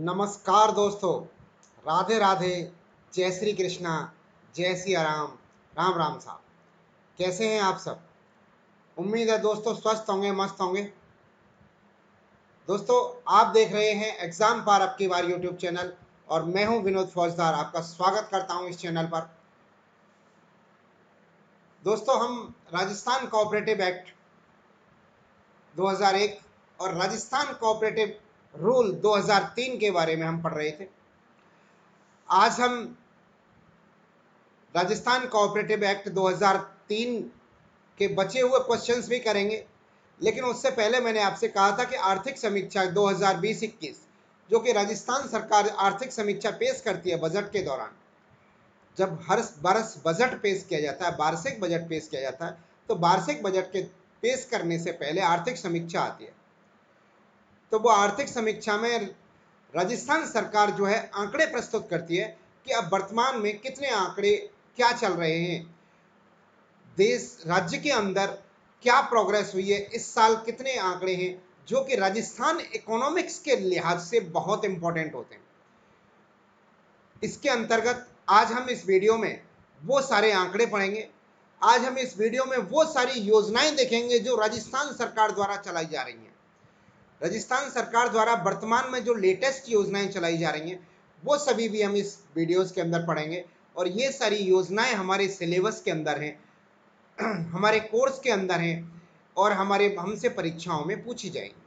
नमस्कार दोस्तों, राधे राधे, जय श्री कृष्णा, जय सिया राम, राम राम साहब। कैसे हैं आप सब? उम्मीद है दोस्तों स्वस्थ होंगे, मस्त होंगे। दोस्तों, आप देख रहे हैं एग्जाम पार अब की बार यूट्यूब चैनल और मैं हूं विनोद फौजदार, आपका स्वागत करता हूं इस चैनल पर। दोस्तों, हम राजस्थान कोऑपरेटिव एक्ट 2001 और राजस्थान कोऑपरेटिव रूल 2003 के बारे में हम पढ़ रहे थे। आज हम राजस्थान कोऑपरेटिव एक्ट 2003 के बचे हुए क्वेश्चंस भी करेंगे, लेकिन उससे पहले मैंने आपसे कहा था कि आर्थिक समीक्षा 2020-21 जो कि राजस्थान सरकार आर्थिक समीक्षा पेश करती है बजट के दौरान। जब हर बरस बजट पेश किया जाता है, वार्षिक बजट पेश किया जाता है, तो वार्षिक बजट के पेश करने से पहले आर्थिक समीक्षा आती है। तो वो आर्थिक समीक्षा में राजस्थान सरकार जो है आंकड़े प्रस्तुत करती है कि अब वर्तमान में कितने आंकड़े क्या चल रहे हैं, देश राज्य के अंदर क्या प्रोग्रेस हुई है, इस साल कितने आंकड़े हैं, जो कि राजस्थान इकोनॉमिक्स के लिहाज से बहुत इंपॉर्टेंट होते हैं। इसके अंतर्गत आज हम इस वीडियो में वो सारे आंकड़े पढ़ेंगे। आज हम इस वीडियो में वो सारी योजनाएं देखेंगे जो राजस्थान सरकार द्वारा चलाई जा रही हैं। राजस्थान सरकार द्वारा वर्तमान में जो लेटेस्ट योजनाएं चलाई जा रही हैं, वो सभी भी हम इस वीडियोस के अंदर पढ़ेंगे। और ये सारी योजनाएं हमारे सिलेबस के अंदर हैं, हमारे कोर्स के अंदर हैं और हमारे हमसे परीक्षाओं में पूछी जाएंगी।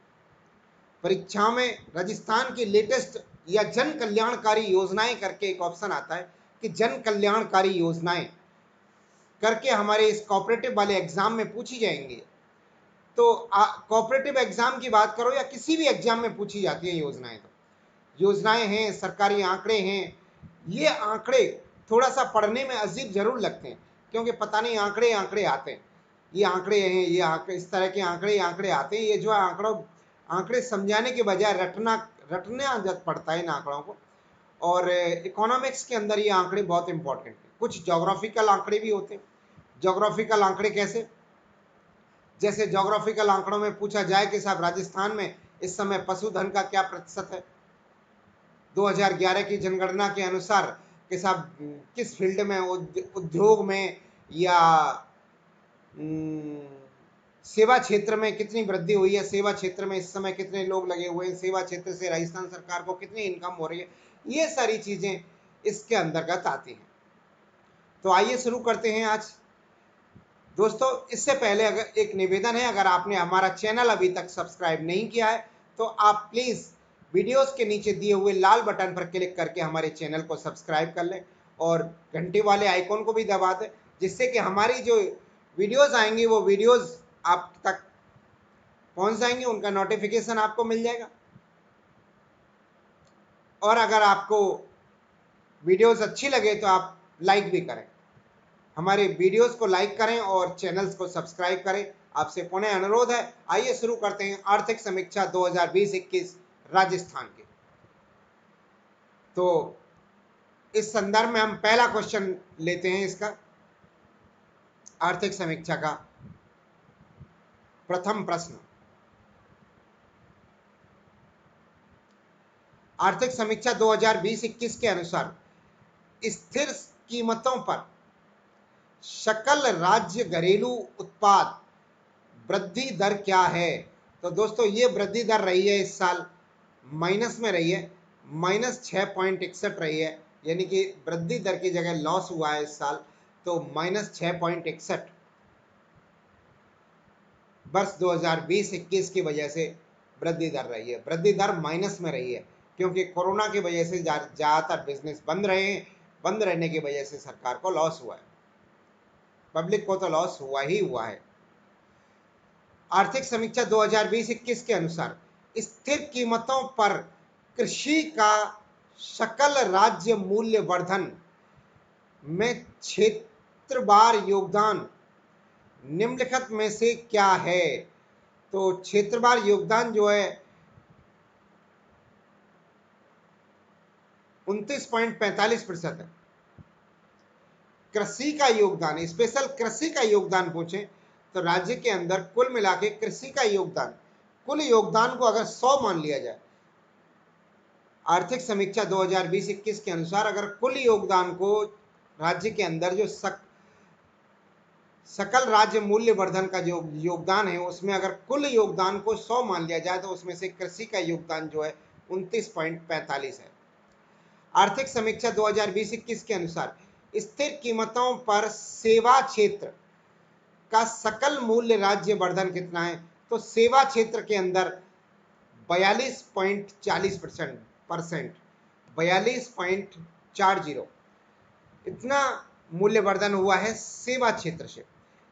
परीक्षाओं में राजस्थान की लेटेस्ट या जन कल्याणकारी योजनाएं करके एक ऑप्शन आता है कि जन कल्याणकारी योजनाएं करके हमारे इस कोऑपरेटिव वाले एग्जाम में पूछी जाएंगी। तो कोऑपरेटिव एग्जाम की बात करो या किसी भी एग्जाम में पूछी जाती है योजनाएं। तो योजनाएं हैं, सरकारी आंकड़े हैं। ये आंकड़े थोड़ा सा पढ़ने में अजीब जरूर लगते हैं, क्योंकि पता नहीं आंकड़े आंकड़े आते हैं, ये आंकड़े हैं, ये आंकड़े, इस तरह के आंकड़े आंकड़े आते हैं। ये जो आंकड़े समझाने के बजाय रटना जब पड़ता है इन आंकड़ों को। और इकोनॉमिक्स के अंदर ये आंकड़े बहुत इंपॉर्टेंट है। कुछ ज्योग्राफिकल आंकड़े भी होते हैं। ज्योग्राफिकल आंकड़े कैसे? जैसे ज्योग्राफिकल आंकड़ों में पूछा जाए कि साहब राजस्थान में इस समय पशुधन का क्या प्रतिशत है, 2011 की जनगणना के अनुसार कि साहब किस फील्ड में, उद्योग में या सेवा क्षेत्र में कितनी वृद्धि हुई है, सेवा क्षेत्र में इस समय कितने लोग लगे हुए हैं, सेवा क्षेत्र से राजस्थान सरकार को कितनी इनकम हो रही है, ये सारी चीजें इसके अंतर्गत आती हैं। तो आइए शुरू करते हैं आज। दोस्तों, इससे पहले अगर एक निवेदन है, अगर आपने हमारा चैनल अभी तक सब्सक्राइब नहीं किया है तो आप प्लीज वीडियोस के नीचे दिए हुए लाल बटन पर क्लिक करके हमारे चैनल को सब्सक्राइब कर लें और घंटे वाले आइकॉन को भी दबा दें, जिससे कि हमारी जो वीडियोस आएंगी वो वीडियोस आप तक पहुंच जाएंगे, उनका नोटिफिकेशन आपको मिल जाएगा। और अगर आपको वीडियोस अच्छी लगे तो आप लाइक भी करें, हमारे वीडियोस को लाइक करें और चैनल्स को सब्सक्राइब करें, आपसे पुनः अनुरोध है। आइए शुरू करते हैं आर्थिक समीक्षा 2020-21 राजस्थान की। तो इस संदर्भ में हम पहला क्वेश्चन लेते हैं, इसका आर्थिक समीक्षा का प्रथम प्रश्न। आर्थिक समीक्षा 2020-21 के अनुसार स्थिर कीमतों पर सकल राज्य घरेलू उत्पाद वृद्धि दर क्या है? तो दोस्तों, ये वृद्धि दर रही है इस साल माइनस में रही है, -6.61 रही है, यानी कि वृद्धि दर की जगह लॉस हुआ है इस साल। तो -6.61 वर्ष 2020-21 की वजह से वृद्धि दर रही है। वृद्धि दर माइनस में रही है क्योंकि कोरोना की वजह से ज़्यादातर बिजनेस बंद रहे हैं। बंद रहने की वजह से सरकार को लॉस हुआ है, पब्लिक को तो लॉस हुआ ही हुआ है। आर्थिक समीक्षा 2020-21 के अनुसार स्थिर कीमतों पर कृषि का सकल राज्य मूल्य वर्धन में क्षेत्रवार योगदान निम्नलिखित में से क्या है? तो क्षेत्रवार योगदान जो है 29.45% है। कृषि का योगदान, स्पेशल कृषि का योगदान पूछे तो राज्य के अंदर कुल मिला के कृषि का योगदान, कुल योगदान को अगर 100 मान लिया जाए आर्थिक समीक्षा 2020-21 के अनुसार अगर कुल योगदान को राज्य के अंदर जो सकल राज्य मूल्य वर्धन का जो योगदान है उसमें अगर कुल योगदान को 100 मान लिया जाए तो उसमें से कृषि का योगदान जो है 29.45 है। आर्थिक समीक्षा 2020-21 के अनुसार स्थिर कीमतों पर सेवा क्षेत्र का सकल मूल्य राज्य वर्धन कितना है? तो सेवा क्षेत्र के अंदर 42.40% 42.40 इतना मूल्य वर्धन हुआ है सेवा क्षेत्र से।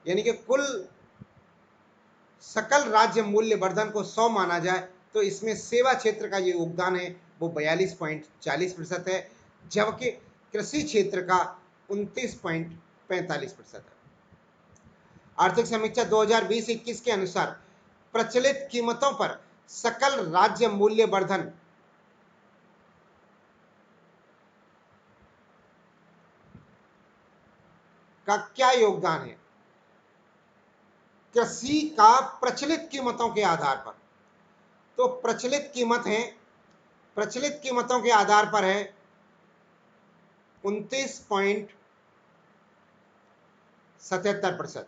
यानी कि कुल सकल राज्य मूल्य वर्धन को 100 माना जाए तो इसमें सेवा क्षेत्र का जो योगदान है वो 42.40% है, जबकि कृषि क्षेत्र का 29.45% है। आर्थिक समीक्षा 2020-21 के अनुसार प्रचलित कीमतों पर सकल राज्य मूल्य वर्धन का क्या योगदान है कृषि का प्रचलित कीमतों के आधार पर? तो प्रचलित कीमतों के आधार पर है 29.77%।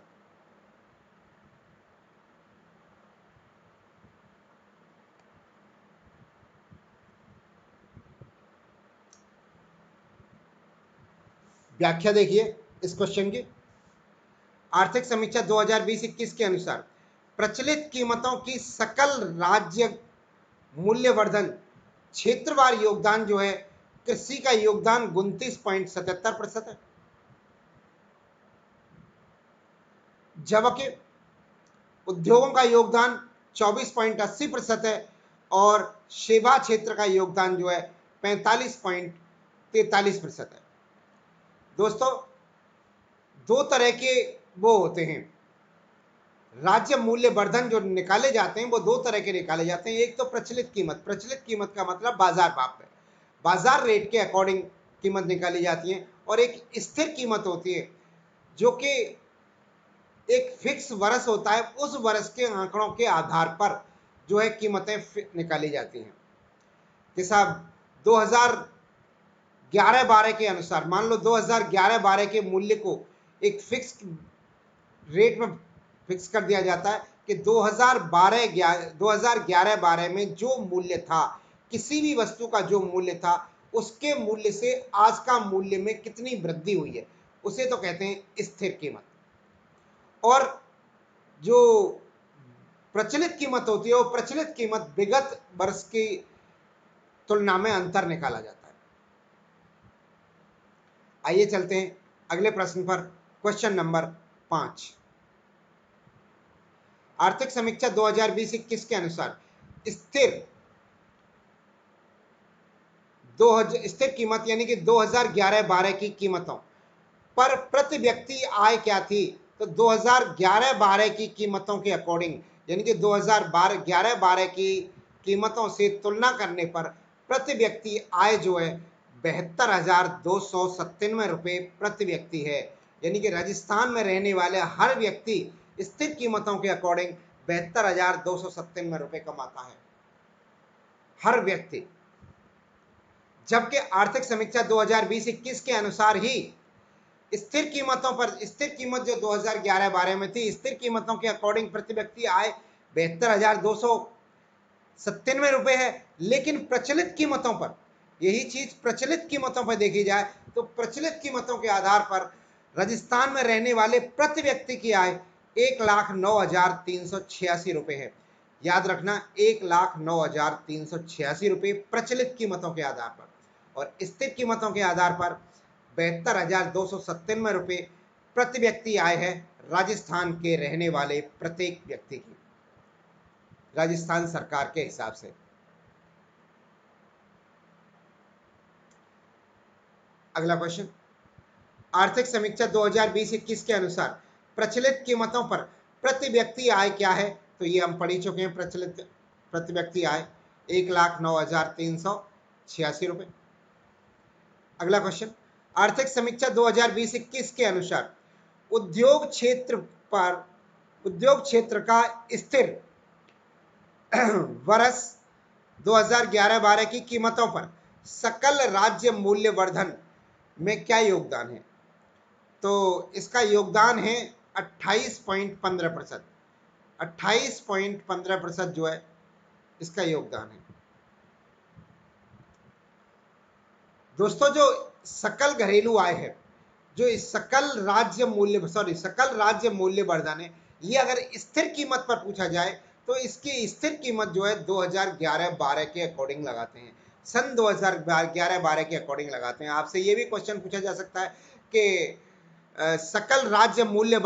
व्याख्या देखिए इस क्वेश्चन की। आर्थिक समीक्षा 2020-21 के अनुसार प्रचलित कीमतों की सकल राज्य मूल्यवर्धन क्षेत्रवार योगदान जो है कृषि का योगदान 29.77% है, जबकि उद्योगों का योगदान 24.80% है और सेवा क्षेत्र का योगदान जो है 45.43% है। दोस्तों, दो तरह के वो होते हैं राज्य मूल्य वर्धन जो निकाले जाते हैं, वो दो तरह के निकाले जाते हैं। एक तो प्रचलित कीमत का मतलब बाजार भाव है, बाजार रेट के अकॉर्डिंग कीमत निकाली जाती है, और एक स्थिर कीमत होती है जो कि एक फिक्स वर्ष होता है, उस वर्ष के आंकड़ों के आधार पर जो है कीमतें निकाली जाती हैं। कि साहब 2011-12 के अनुसार मान लो 2011-12 के मूल्य को एक फिक्स रेट में फिक्स कर दिया जाता है कि 2011-12 में जो मूल्य था, किसी भी वस्तु का जो मूल्य था उसके मूल्य से आज का मूल्य में कितनी वृद्धि हुई है, उसे तो कहते हैं स्थिर कीमत। और जो प्रचलित कीमत होती है वो प्रचलित कीमत विगत वर्ष की तुलना में अंतर निकाला जाता है। आइए चलते हैं अगले प्रश्न पर, क्वेश्चन नंबर 5। आर्थिक समीक्षा 2020-21 के अनुसार स्थिर कीमत यानी कि 2011-12 की कीमतों पर प्रति व्यक्ति आय क्या थी? तो 2011-12 की कीमतों के अकॉर्डिंग यानी कि 2011-12 की कीमतों से तुलना करने पर प्रति व्यक्ति आय जो है 72,297 रुपये प्रति व्यक्ति है। यानी कि राजस्थान में रहने वाले हर व्यक्ति स्थिर कीमतों के अकॉर्डिंग 72,297 रुपये कमाता है, हर व्यक्ति। जबकि आर्थिक समीक्षा 2020-21 के अनुसार ही स्थिर कीमत जो 2011-12 में थी, स्थिर कीमतों के अकॉर्डिंग प्रति व्यक्ति आय 72,297 रुपये है। लेकिन प्रचलित कीमतों पर, यही चीज प्रचलित कीमतों पर देखी जाए तो प्रचलित कीमतों के आधार पर राजस्थान में रहने वाले प्रति व्यक्ति की आय 1,09,386 रुपये है। याद रखना, 1,09,386 रुपये प्रचलित कीमतों के आधार पर, और स्थिर कीमतों के आधार पर 72,297 रुपये प्रति व्यक्ति आय है राजस्थान के रहने वाले प्रत्येक व्यक्ति की, राजस्थान सरकार के हिसाब से। अगला क्वेश्चन, आर्थिक समीक्षा 2020-21 के अनुसार प्रचलित कीमतों पर प्रति व्यक्ति आय क्या है? तो ये हम पढ़ ही चुके हैं। प्रचलित प्रति व्यक्ति आय 1,09,386 रुपये। अगला क्वेश्चन, आर्थिक समीक्षा 2020-21 के अनुसार उद्योग क्षेत्र का स्थिर वर्ष 2011-12 की कीमतों पर सकल राज्य मूल्य वर्धन में क्या योगदान है? तो इसका योगदान है 28.15%। 28.15% जो है इसका योगदान है। दोस्तों, जो सकल घरेलू आय है, जो इस सकल राज्य मूल्य वर्धन है, ये अगर स्थिर कीमत पर पूछा जाए तो इसकी स्थिर कीमत जो है 2011-12 के अकॉर्डिंग लगाते हैं, सन 2011-12 के अकॉर्डिंग लगाते हैं। आपसे ये भी क्वेश्चन पूछा जा सकता है कि सकल राज्य मूल्य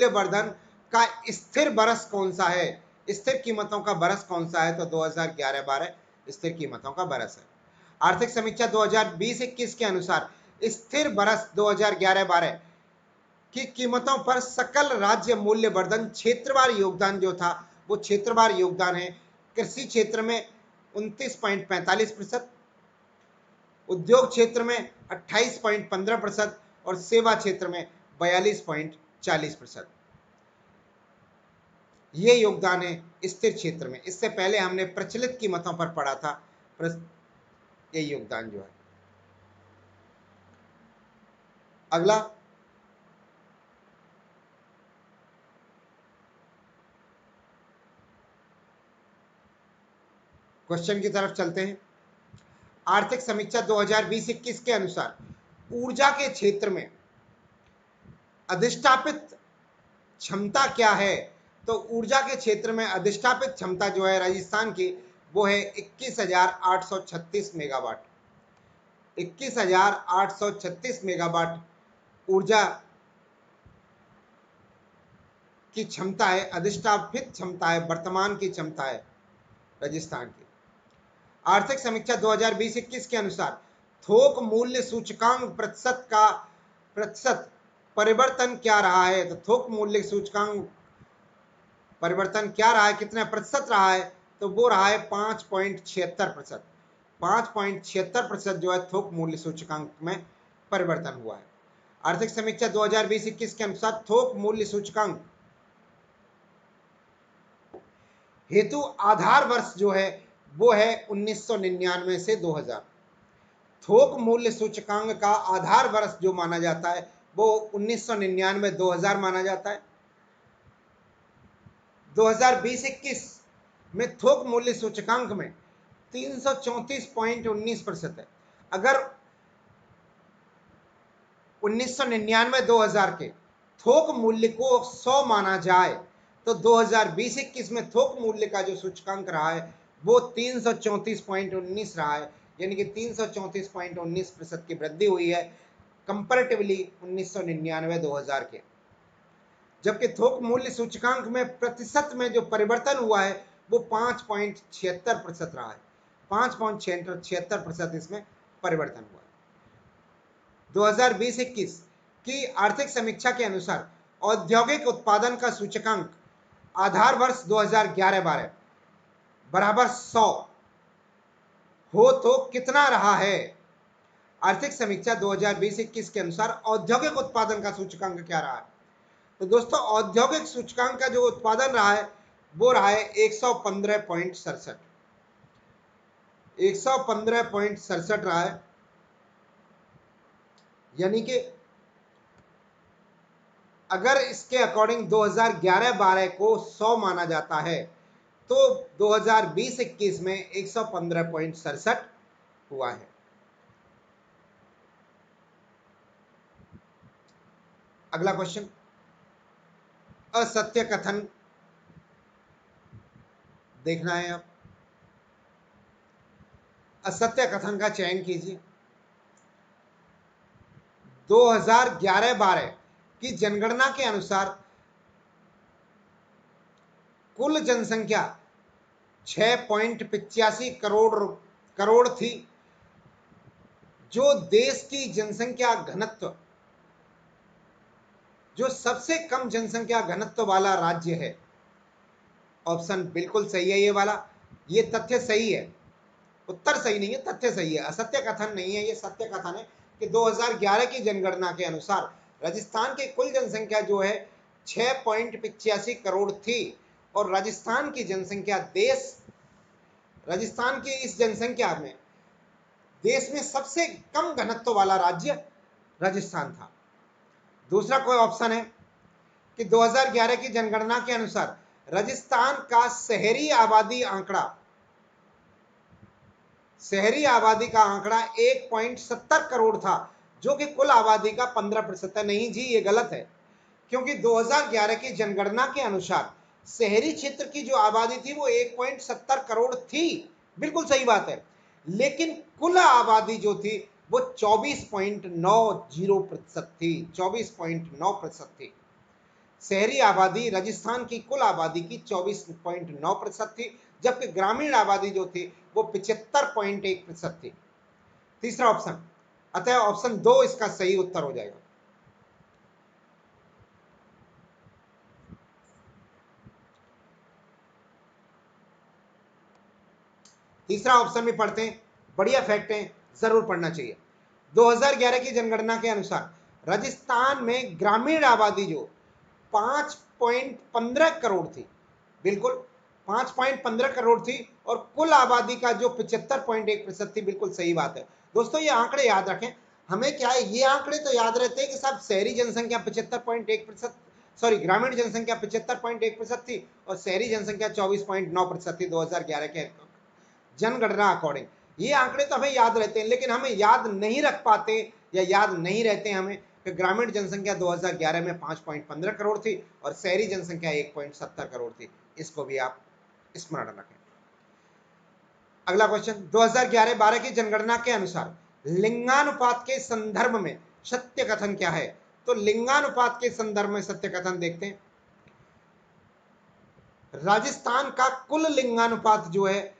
वर्धन का स्थिर बरस कौन सा है, स्थिर कीमतों का बरस कौन सा है? तो 2011-12 स्थिर कीमतों का बरस है। आर्थिक समीक्षा 2020-21 के अनुसार स्थिर बरस 2011-12 की कीमतों पर सकल राज्य मूल्य वर्धन क्षेत्रवार योगदान जो था वो क्षेत्रवार योगदान है। कृषि क्षेत्र में 29.45%, उद्योग क्षेत्र में 28.15% और सेवा क्षेत्र में 42.40%। ये योगदान है स्थिर क्षेत्र में। इससे पहले हमने प्रचलित कीमतों पर पढ़ा था, ये योगदान जो है। अगला क्वेश्चन की तरफ चलते हैं। आर्थिक समीक्षा 2020-21 के अनुसार ऊर्जा के क्षेत्र में अधिष्ठापित क्षमता क्या है? तो ऊर्जा के क्षेत्र में अधिष्ठापित क्षमता जो है राजस्थान की वो है 21,836 मेगावाट। 21,836 मेगावाट ऊर्जा की क्षमता है, अधिष्ठापित क्षमता है, वर्तमान की क्षमता है राजस्थान की। आर्थिक समीक्षा 2020-21 के अनुसार थोक मूल्य सूचकांक प्रतिशत परिवर्तन क्या रहा है? तो थोक मूल्य सूचकांक परिवर्तन क्या रहा है, कितने प्रतिशत रहा है? तो वो रहा है 5.76%। 5.76% जो है थोक मूल्य सूचकांक में परिवर्तन हुआ है। आर्थिक समीक्षा 2020-21 के अनुसार थोक मूल्य सूचकांक हेतु आधार वर्ष जो है वो है 1999 से 2000। थोक मूल्य सूचकांक का आधार वर्ष जो माना जाता है वो 1999-2000 माना जाता है। 2020-21 में थोक मूल्य सूचकांक में 334.19% है। अगर 1999-2000 के थोक मूल्य को 100 माना जाए तो 2020-21 में थोक मूल्य का जो सूचकांक रहा है वो 334.19 रहा है, यानी कि 334.19% की वृद्धि हुई है कंपैरेटिवली 1999-2000 के। जबकि थोक मूल्य सूचकांक में प्रतिशत में जो परिवर्तन हुआ है वो 5.76% रहा है। 5.76% इसमें परिवर्तन हुआ है। 2020-21 की आर्थिक समीक्षा के अनुसार औद्योगिक उत्पादन का सूचकांक आधार वर्ष 2011-12 बराबर 100 हो तो कितना रहा है? आर्थिक समीक्षा 2020-21 के अनुसार औद्योगिक उत्पादन का सूचकांक क्या रहा है? तो दोस्तों, औद्योगिक सूचकांक का जो उत्पादन रहा है वो रहा है 115.67। 115.67 रहा है, यानी कि अगर इसके अकॉर्डिंग 2011-12 को 100 माना जाता है तो 2020-21 में 115.67 हुआ है। अगला क्वेश्चन, असत्य कथन देखना है। आप असत्य कथन का चयन कीजिए। 2011-12 की जनगणना के अनुसार कुल जनसंख्या 6.85 करोड़ थी। जो देश की जनसंख्या घनत्व, जो सबसे कम जनसंख्या घनत्व वाला राज्य है, ऑप्शन बिल्कुल सही है ये वाला, ये तथ्य सही है। उत्तर सही नहीं है, तथ्य सही है, असत्य कथन नहीं है, ये सत्य कथन है कि 2011 की जनगणना के अनुसार राजस्थान की कुल जनसंख्या जो है 6.85 करोड़ थी और राजस्थान की जनसंख्या राजस्थान की इस जनसंख्या में देश में सबसे कम घनत्व वाला राज्य राजस्थान था। दूसरा कोई ऑप्शन है कि 2011 की जनगणना के अनुसार राजस्थान का शहरी आबादी का आंकड़ा 1.70 करोड़ था, जो कि कुल आबादी का 15% है। नहीं जी, ये गलत है, क्योंकि 2011 की जनगणना के अनुसार शहरी क्षेत्र की जो आबादी थी वो 1.70 करोड़ थी, बिल्कुल सही बात है, लेकिन कुल आबादी जो थी वो 24.90% थी, 24.9% थी। शहरी आबादी राजस्थान की कुल आबादी की 24.9% थी, जबकि ग्रामीण आबादी जो थी वो 75.1% थी। तीसरा ऑप्शन, अतः ऑप्शन 2 इसका सही उत्तर हो जाएगा। तीसरा ऑप्शन भी पढ़ते हैं, बढ़िया फैक्ट है, जरूर पढ़ना चाहिए। 2011 की जनगणना के अनुसार राजस्थान में ग्रामीण आबादी जो 5.15 करोड़ थी, बिल्कुल 5.15 करोड़ थी, और कुल आबादी का जो 75.1% थी, बिल्कुल सही बात है। दोस्तों ये आंकड़े याद रखें, हमें क्या है, ये आंकड़े तो याद रहते हैं कि साहब शहरी जनसंख्या 75.1%, सॉरी ग्रामीण जनसंख्या 75.1% थी और शहरी जनसंख्या 24.9% थी 2011 के जनगणना अकॉर्डिंग। ये आंकड़े तो हमें याद रहते हैं, लेकिन हमें याद नहीं रख पाते या याद नहीं रहते हमें कि ग्रामीण जनसंख्या 2011 में 5.15 करोड़ थी और शहरी जनसंख्या 1.70 करोड़ थी। इसको भी आप स्मरण रखें। अगला क्वेश्चन, 2011-12 की जनगणना के अनुसार लिंगानुपात के संदर्भ में सत्य कथन क्या है? तो लिंगानुपात के संदर्भ में सत्य कथन देखते हैं। राजस्थान का कुल लिंगानुपात जो है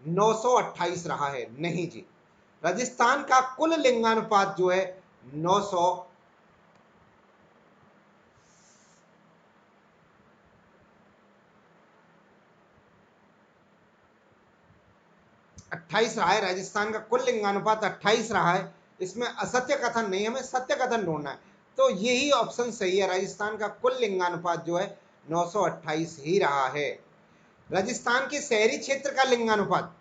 928 रहा है। नहीं जी, राजस्थान का कुल लिंगानुपात जो है 928 रहा है। राजस्थान का कुल लिंगानुपात 28 रहा है। इसमें असत्य कथन नहीं, हमें सत्य कथन ढूंढना है, तो यही ऑप्शन सही है। राजस्थान का कुल लिंगानुपात जो है 928 ही रहा है। राजस्थान के शहरी क्षेत्र का लिंगानुपात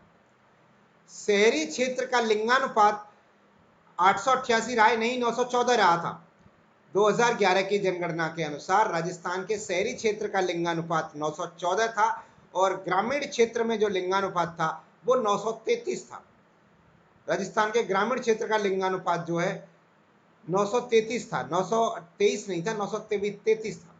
888 रहा है, नहीं 914 रहा था। 2011 की जनगणना के अनुसार राजस्थान के शहरी क्षेत्र का लिंगानुपात 914 था और ग्रामीण क्षेत्र में जो लिंगानुपात था वो 933 था। राजस्थान के ग्रामीण क्षेत्र का लिंगानुपात जो है 933 था, 923 नहीं था, 933 था।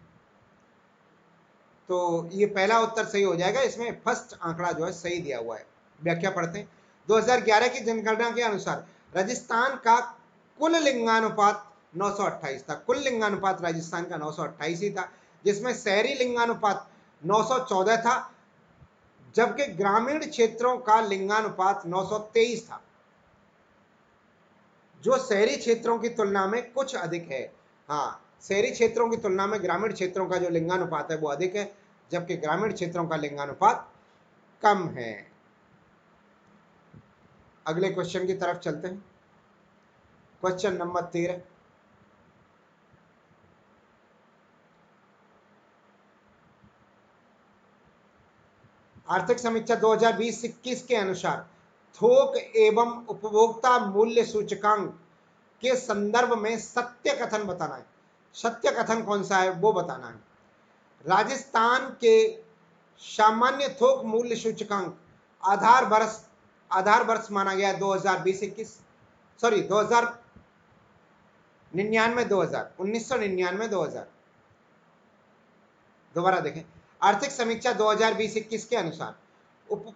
तो ये पहला उत्तर सही हो जाएगा, इसमें फर्स्ट आंकड़ा जो है सही दिया हुआ है। व्याख्या पढ़ते हैं। 2011 की जनगणना के अनुसार राजस्थान का कुल लिंगानुपात 928 था। कुल लिंगानुपात राजस्थान का 928 ही था, जिसमें शहरी लिंगानुपात 914 था, जबकि ग्रामीण क्षेत्रों का लिंगानुपात 923 था, जो शहरी क्षेत्रों की तुलना में कुछ अधिक है। हाँ, शहरी क्षेत्रों की तुलना में ग्रामीण क्षेत्रों का जो लिंगानुपात है वो अधिक है, जबकि ग्रामीण क्षेत्रों का लिंगानुपात कम है। अगले क्वेश्चन की तरफ चलते हैं। क्वेश्चन नंबर 13, आर्थिक समीक्षा 2020-21 के अनुसार थोक एवं उपभोक्ता मूल्य सूचकांक के संदर्भ में सत्य कथन बताना है। सत्य कथन कौन सा है वो बताना है। राजस्थान के सामान्य थोक मूल्य सूचकांक आधार वर्ष माना गया 2020-21, सॉरी 1999-2000। दोबारा देखें, आर्थिक समीक्षा 2020-21 के अनुसार उपभोक्ता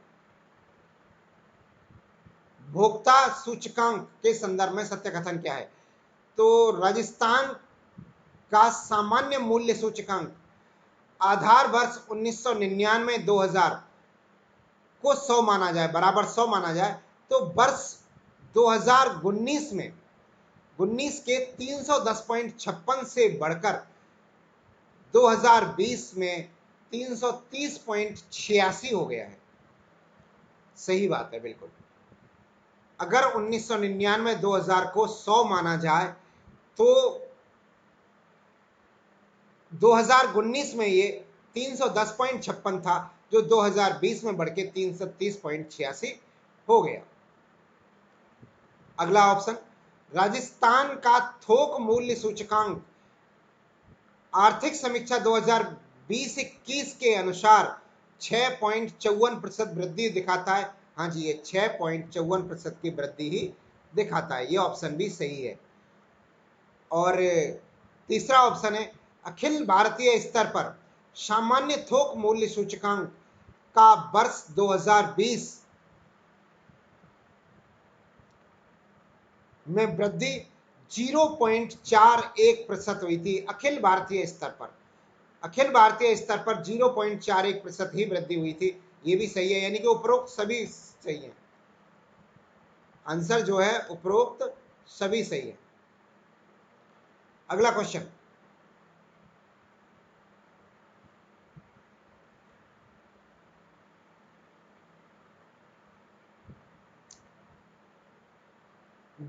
सूचकांक के संदर्भ में सत्य कथन क्या है? तो राजस्थान का सामान्य मूल्य सूचकांक आधार वर्ष 1999-2000 को 100 माना जाए, बराबर 100 माना जाए, तो वर्ष 2019 में 19 के 310.56 से बढ़कर 2020 में 330.86 हो गया है। सही बात है, बिल्कुल। अगर 1999-2000 को 100 माना जाए तो 2019 में ये 310.56 था, जो 2020 में बढ़ के 330.86 हो गया। अगला ऑप्शन, राजस्थान का थोक मूल्य सूचकांक आर्थिक समीक्षा 2020-21 के अनुसार 6.54% वृद्धि दिखाता है। हाँ जी, ये 6.54% की वृद्धि ही दिखाता है, ये ऑप्शन भी सही है। और तीसरा ऑप्शन है, अखिल भारतीय स्तर पर सामान्य थोक मूल्य सूचकांक का वर्ष 2020 में वृद्धि 0.41% हुई थी। अखिल भारतीय स्तर पर, अखिल भारतीय स्तर पर 0.41% ही वृद्धि हुई थी, ये भी सही है, यानी कि उपरोक्त सभी सही है। आंसर जो है उपरोक्त सभी सही है। अगला क्वेश्चन,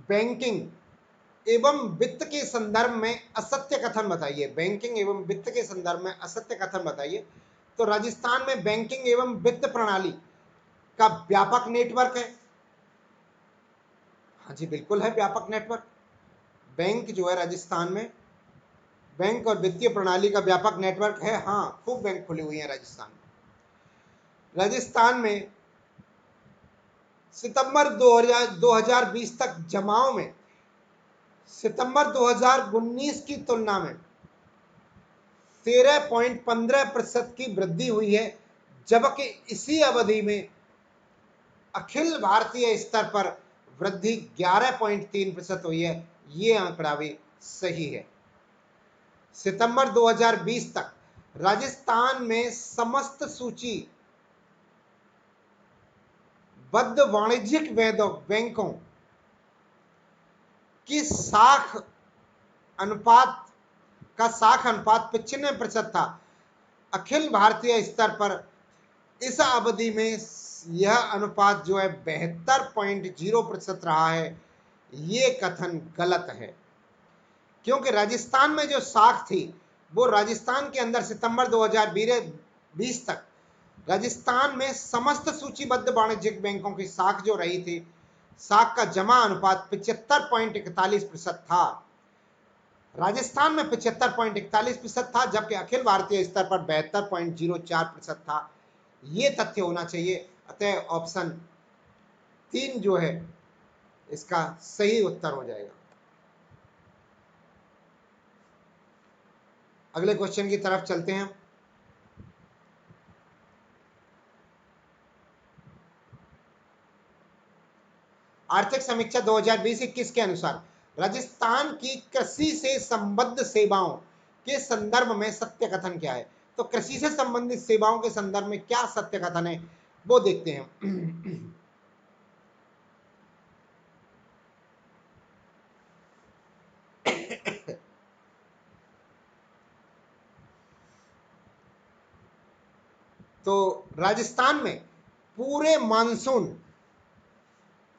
बैंकिंग एवं वित्त के संदर्भ में असत्य कथन बताइए। बैंकिंग एवं वित्त के संदर्भ में असत्य कथन बताइए। तो राजस्थान में बैंकिंग एवं वित्त प्रणाली का व्यापक नेटवर्क है। हाँ जी, बिल्कुल है व्यापक नेटवर्क। बैंक जो है राजस्थान में, बैंक और वित्तीय प्रणाली का व्यापक नेटवर्क है। हाँ, खूब बैंक खुली हुई है राजस्थान में। राजस्थान में सितंबर 2020 तक जमाओं में सितंबर 2019 की तुलना में 13.15% की वृद्धि हुई है, जबकि इसी अवधि में अखिल भारतीय स्तर पर वृद्धि 11.3% हुई है। ये आंकड़ा भी सही है। सितंबर 2020 तक राजस्थान में समस्त सूची बद्ध वाणिज्यिक बैंकों की साख अनुपात 95% था। अखिल भारतीय स्तर पर इस अवधि में यह अनुपात जो है 72.0% रहा है। ये कथन गलत है, क्योंकि राजस्थान में जो साख थी वो राजस्थान के अंदर सितंबर 2020 तक राजस्थान में समस्त सूचीबद्ध वाणिज्यिक बैंकों की साख जो रही थी, साख का जमा अनुपात 75.41% था। राजस्थान में 75.41% था, जबकि अखिल भारतीय स्तर पर 72.04% था। ये तथ्य होना चाहिए। अतः ऑप्शन 3 जो है इसका सही उत्तर हो जाएगा। अगले क्वेश्चन की तरफ चलते हैं। आर्थिक समीक्षा 2020-21 के अनुसार राजस्थान की कृषि से संबद्ध सेवाओं के संदर्भ में सत्य कथन क्या है। तो कृषि से संबंधित सेवाओं के संदर्भ में क्या सत्य कथन है, वो देखते हैं। तो राजस्थान में पूरे मानसून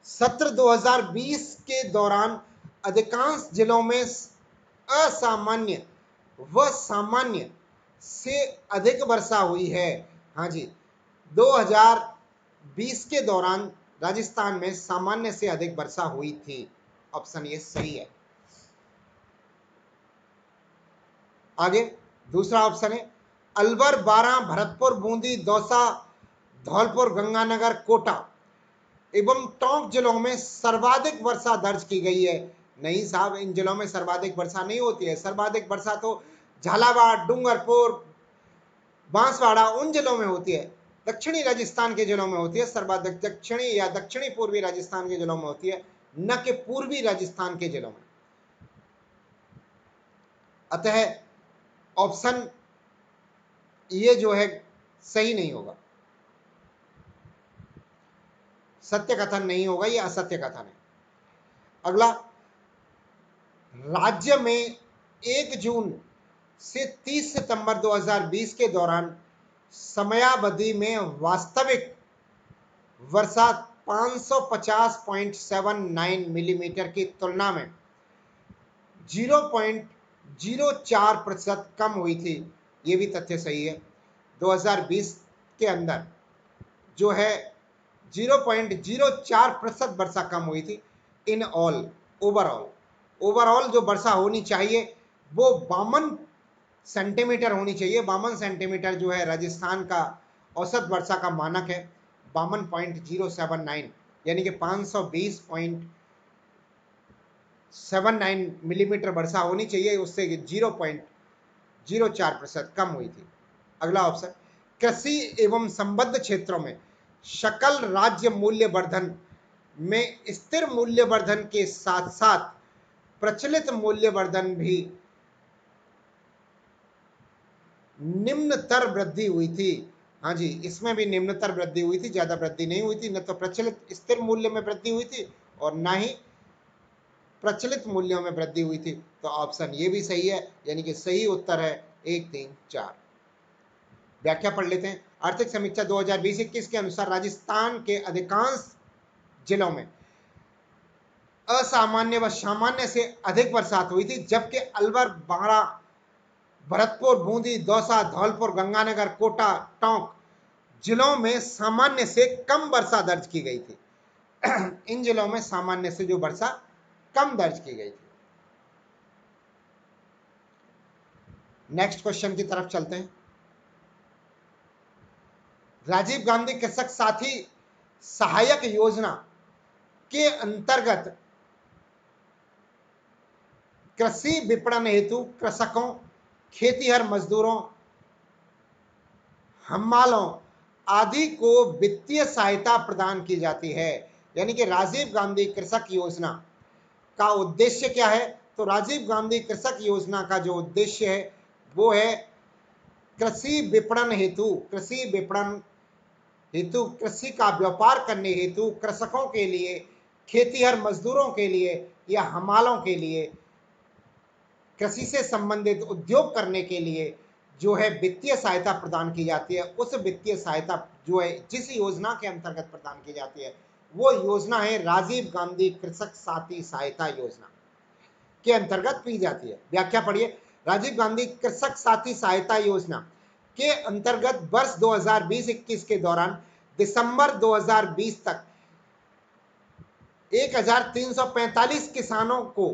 सत्र 2020 के दौरान अधिकांश जिलों में असामान्य व सामान्य से अधिक वर्षा हुई है। हाँ जी, 2020 के दौरान राजस्थान में सामान्य से अधिक वर्षा हुई थी। ऑप्शन ये सही है। आगे दूसरा ऑप्शन है, अलवर, बारां, भरतपुर, बूंदी, दौसा, धौलपुर, गंगानगर, कोटा एवं टोंक जिलों में सर्वाधिक वर्षा दर्ज की गई है। नहीं साहब, इन जिलों में सर्वाधिक वर्षा नहीं होती है। सर्वाधिक वर्षा तो झालावाड़, डूंगरपुर, बांसवाड़ा उन जिलों में होती है, दक्षिणी राजस्थान के जिलों में होती है। सर्वाधिक दक्षिणी या दक्षिणी पूर्वी राजस्थान के जिलों में होती है, न कि पूर्वी राजस्थान के जिलों में। अतः ऑप्शन ये जो है सही नहीं होगा, सत्य कथन नहीं होगा, ये असत्य कथन है। अगला, राज्य में 1 जून से 30 सितंबर 2020 के दौरान समयावधि में वास्तविक वर्षा 550.79 मिलीमीटर की तुलना में 0.04% कम हुई थी। ये भी तथ्य सही है। 2020 के अंदर जो है 0.04% वर्षा कम हुई थी इन ऑल ओवरऑल जो वर्षा होनी चाहिए वो 52 सेंटीमीटर होनी चाहिए। 52 सेंटीमीटर जो है राजस्थान का औसत वर्षा का मानक है 52.079, यानी कि 520.79 मिलीमीटर वर्षा होनी चाहिए, उससे 0.04% कम हुई थी। अगला ऑप्शन, कृषि एवं संबद्ध क्षेत्रों में सकल राज्य मूल्य वर्धन में स्थिर मूल्य वर्धन के साथ साथ प्रचलित मूल्य वर्धन भी निम्नतर वृद्धि हुई थी। हाँ जी, इसमें भी निम्नतर वृद्धि हुई थी, ज्यादा वृद्धि नहीं हुई थी। न तो प्रचलित स्थिर मूल्य में वृद्धि हुई थी और ना ही प्रचलित मूल्यों में वृद्धि हुई थी। तो ऑप्शन ये भी सही है, यानी कि सही उत्तर है 1, 3, 4। व्याख्या पढ़ लेते हैं। आर्थिक समीक्षा 2020-21 के अनुसार राजस्थान के अधिकांश जिलों में असामान्य व सामान्य से अधिक बरसात हुई थी, जबकि अलवर, बांरा, भरतपुर, बूंदी, दौसा, धौलपुर, गंगानगर, कोटा, टोंक जिलों में सामान्य से कम वर्षा दर्ज की गई थी। इन जिलों में सामान्य से जो वर्षा कम दर्ज की गई थी। नेक्स्ट क्वेश्चन की तरफ चलते हैं। राजीव गांधी कृषक साथी सहायक योजना के अंतर्गत कृषि विपणन हेतु कृषकों, खेतीहर मजदूरों, हम्मालों आदि को वित्तीय सहायता प्रदान की जाती है। यानी कि राजीव गांधी कृषक योजना का उद्देश्य क्या है? तो राजीव गांधी कृषक योजना का जो उद्देश्य है वो है कृषि विपणन हेतु कृषि का व्यापार करने हेतु कृषकों के लिए, खेतीहर मजदूरों के लिए या हमालों के लिए, कृषि से संबंधित उद्योग करने के लिए जो है वित्तीय सहायता प्रदान की जाती है। उस वित्तीय सहायता जो है जिस योजना के अंतर्गत प्रदान की जाती है वो योजना है राजीव गांधी कृषक साथी सहायता योजना के अंतर्गत की जाती है। व्याख्या पढ़िए। राजीव गांधी कृषक साथी सहायता योजना के अंतर्गत वर्ष 2020-21 के दौरान दिसंबर 2020 तक 1345 किसानों को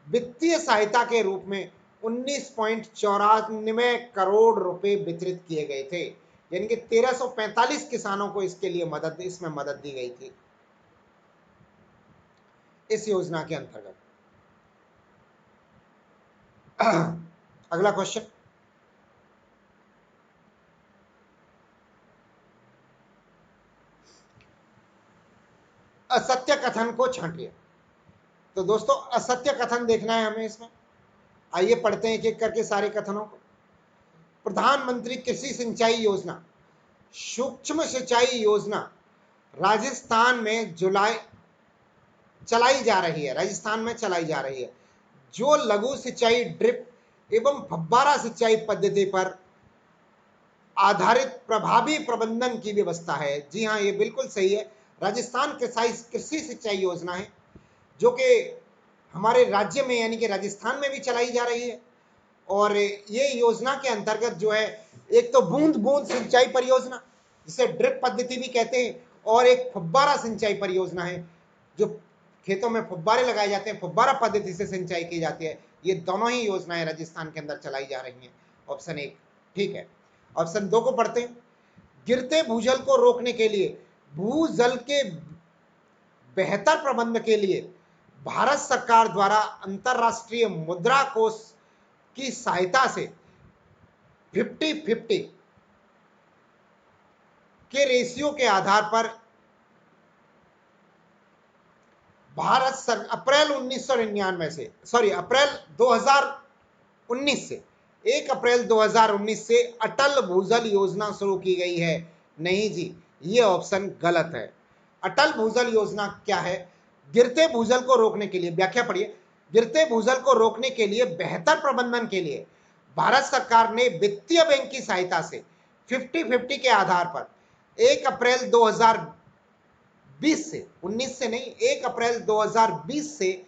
वित्तीय सहायता के रूप में 19.94 करोड़ रुपए वितरित किए गए थे। यानी कि 1345 किसानों को इसमें मदद दी गई थी इस योजना के अंतर्गत। अगला क्वेश्चन, असत्य कथन को छांटिए। तो दोस्तों असत्य कथन देखना है हमें इसमें। आइए पढ़ते हैं एक एक करके सारे कथनों को। प्रधानमंत्री कृषि सिंचाई योजना, सूक्ष्म सिंचाई योजना राजस्थान में चलाई जा रही है, राजस्थान में चलाई जा रही है, जो लघु सिंचाई, ड्रिप एवं फव्वारा सिंचाई पद्धति पर आधारित प्रभावी प्रबंधन की व्यवस्था है। जी हाँ, ये बिल्कुल सही है। राजस्थान कृषि सिंचाई योजना है जो कि हमारे राज्य में यानी कि राजस्थान में भी चलाई जा रही है। और ये योजना के अंतर्गत जो है एक तो बूंद बूंद सिंचाई परियोजना जिसे ड्रिप पद्धति भी कहते हैं, और एक फव्वारा सिंचाई परियोजना है जो खेतों में फव्वारे लगाए जाते हैं, फव्वारा पद्धति से सिंचाई की जाती है। ये दोनों ही योजनाएं राजस्थान के अंदर चलाई जा रही हैं। ऑप्शन 1 ठीक है। ऑप्शन 2 को पढ़ते हैं। गिरते भूजल को रोकने के लिए, भूजल के बेहतर प्रबंध के लिए भारत सरकार द्वारा अंतरराष्ट्रीय मुद्रा कोष की सहायता से 50-50 के रेशियो के आधार पर अप्रैल 2019 से 1 अप्रैल 2019 से अटल भूजल योजना शुरू की गई है। नहीं जी, ये ऑप्शन गलत है। अटल भूजल योजना क्या है? गिरते भूजल को रोकने के लिए, व्याख्या पढ़िए। गिरते भूजल को रोकने के लिए बेहतर प्रबंधन के लिए भारत सरकार ने वित्तीय बैंक की सहायता से 50-50 के आधार पर 1 अप्रैल 2020 से, 19 से नहीं, 1 अप्रैल 2020 से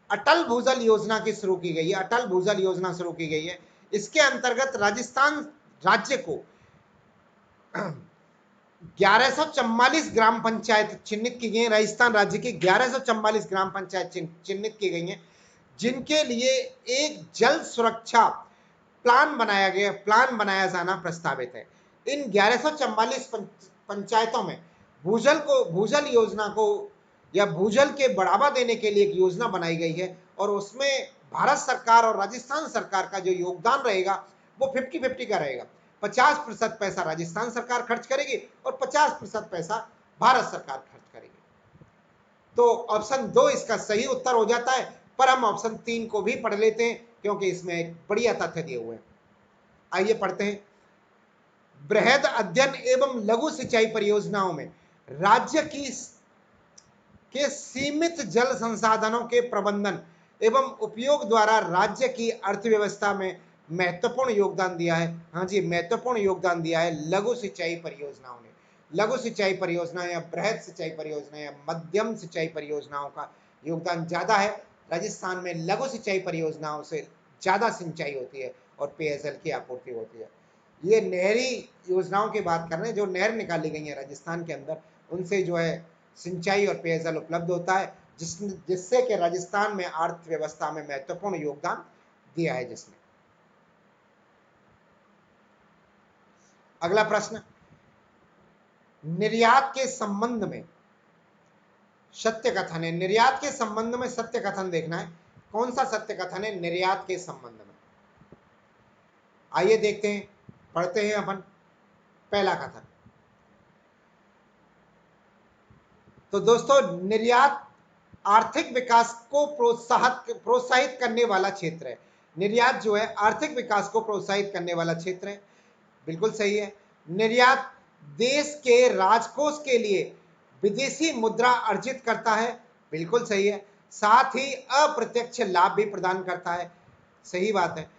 अटल भूजल योजना की शुरू की गई है। अटल भूजल योजना शुरू की गई है। इसके अंतर्गत राजस्थान राज्य को 1144 ग्राम पंचायत चिन्हित की गई हैं। राजस्थान राज्य की 1144 ग्राम पंचायत चिन्हित की गई हैं, जिनके लिए एक जल सुरक्षा प्लान बनाया जाना प्रस्तावित है। इन 1144 पंचायतों में भूजल योजना को या भूजल के बढ़ावा देने के लिए एक योजना बनाई गई है, और उसमें भारत सरकार और राजस्थान सरकार का जो योगदान रहेगा वो 50-50 का रहेगा। 50% पैसा राजस्थान सरकार खर्च करेगी और 50% पैसा भारत सरकार खर्च करेगी। तो ऑप्शन 2 इसका सही उत्तर हो जाता है, पर हम ऑप्शन 3 को भी पढ़ लेते हैं क्योंकि इसमें एक बढ़िया तथ्य दिए हुए हैं। आइए पढ़ते हैं। बृहद अध्ययन एवं लघु सिंचाई परियोजनाओं में राज्य के सीमित जल संसाधनों के प्रबंधन एवं उपयोग द्वारा राज्य की अर्थव्यवस्था में महत्वपूर्ण योगदान दिया है। हाँ जी, महत्वपूर्ण योगदान दिया है लघु सिंचाई परियोजनाओं ने। लघु सिंचाई परियोजना या बृहद सिंचाई परियोजना या मध्यम सिंचाई परियोजनाओं का योगदान ज्यादा है। राजस्थान में लघु सिंचाई परियोजनाओं से ज्यादा सिंचाई होती है और पेयजल की आपूर्ति होती है। ये नहरी योजनाओं की बात कर रहे हैं, जो नहर निकाली गई है राजस्थान के अंदर, उनसे जो है सिंचाई और पेयजल उपलब्ध होता है, जिससे कि राजस्थान में अर्थव्यवस्था में महत्वपूर्ण योगदान दिया है जिसने। अगला प्रश्न, निर्यात के संबंध में सत्य कथन है। निर्यात के संबंध में सत्य कथन देखना है। कौन सा सत्य कथन है निर्यात के संबंध में? आइए देखते हैं, पढ़ते हैं अपन। पहला कथन, तो दोस्तों निर्यात आर्थिक विकास को प्रोत्साहित करने वाला क्षेत्र है। निर्यात जो है आर्थिक विकास को प्रोत्साहित करने वाला क्षेत्र है, बिल्कुल सही है। निर्यात देश के राजकोष के लिए विदेशी मुद्रा अर्जित करता है, बिल्कुल सही है। साथ ही अप्रत्यक्ष लाभ भी प्रदान करता है, सही बात है।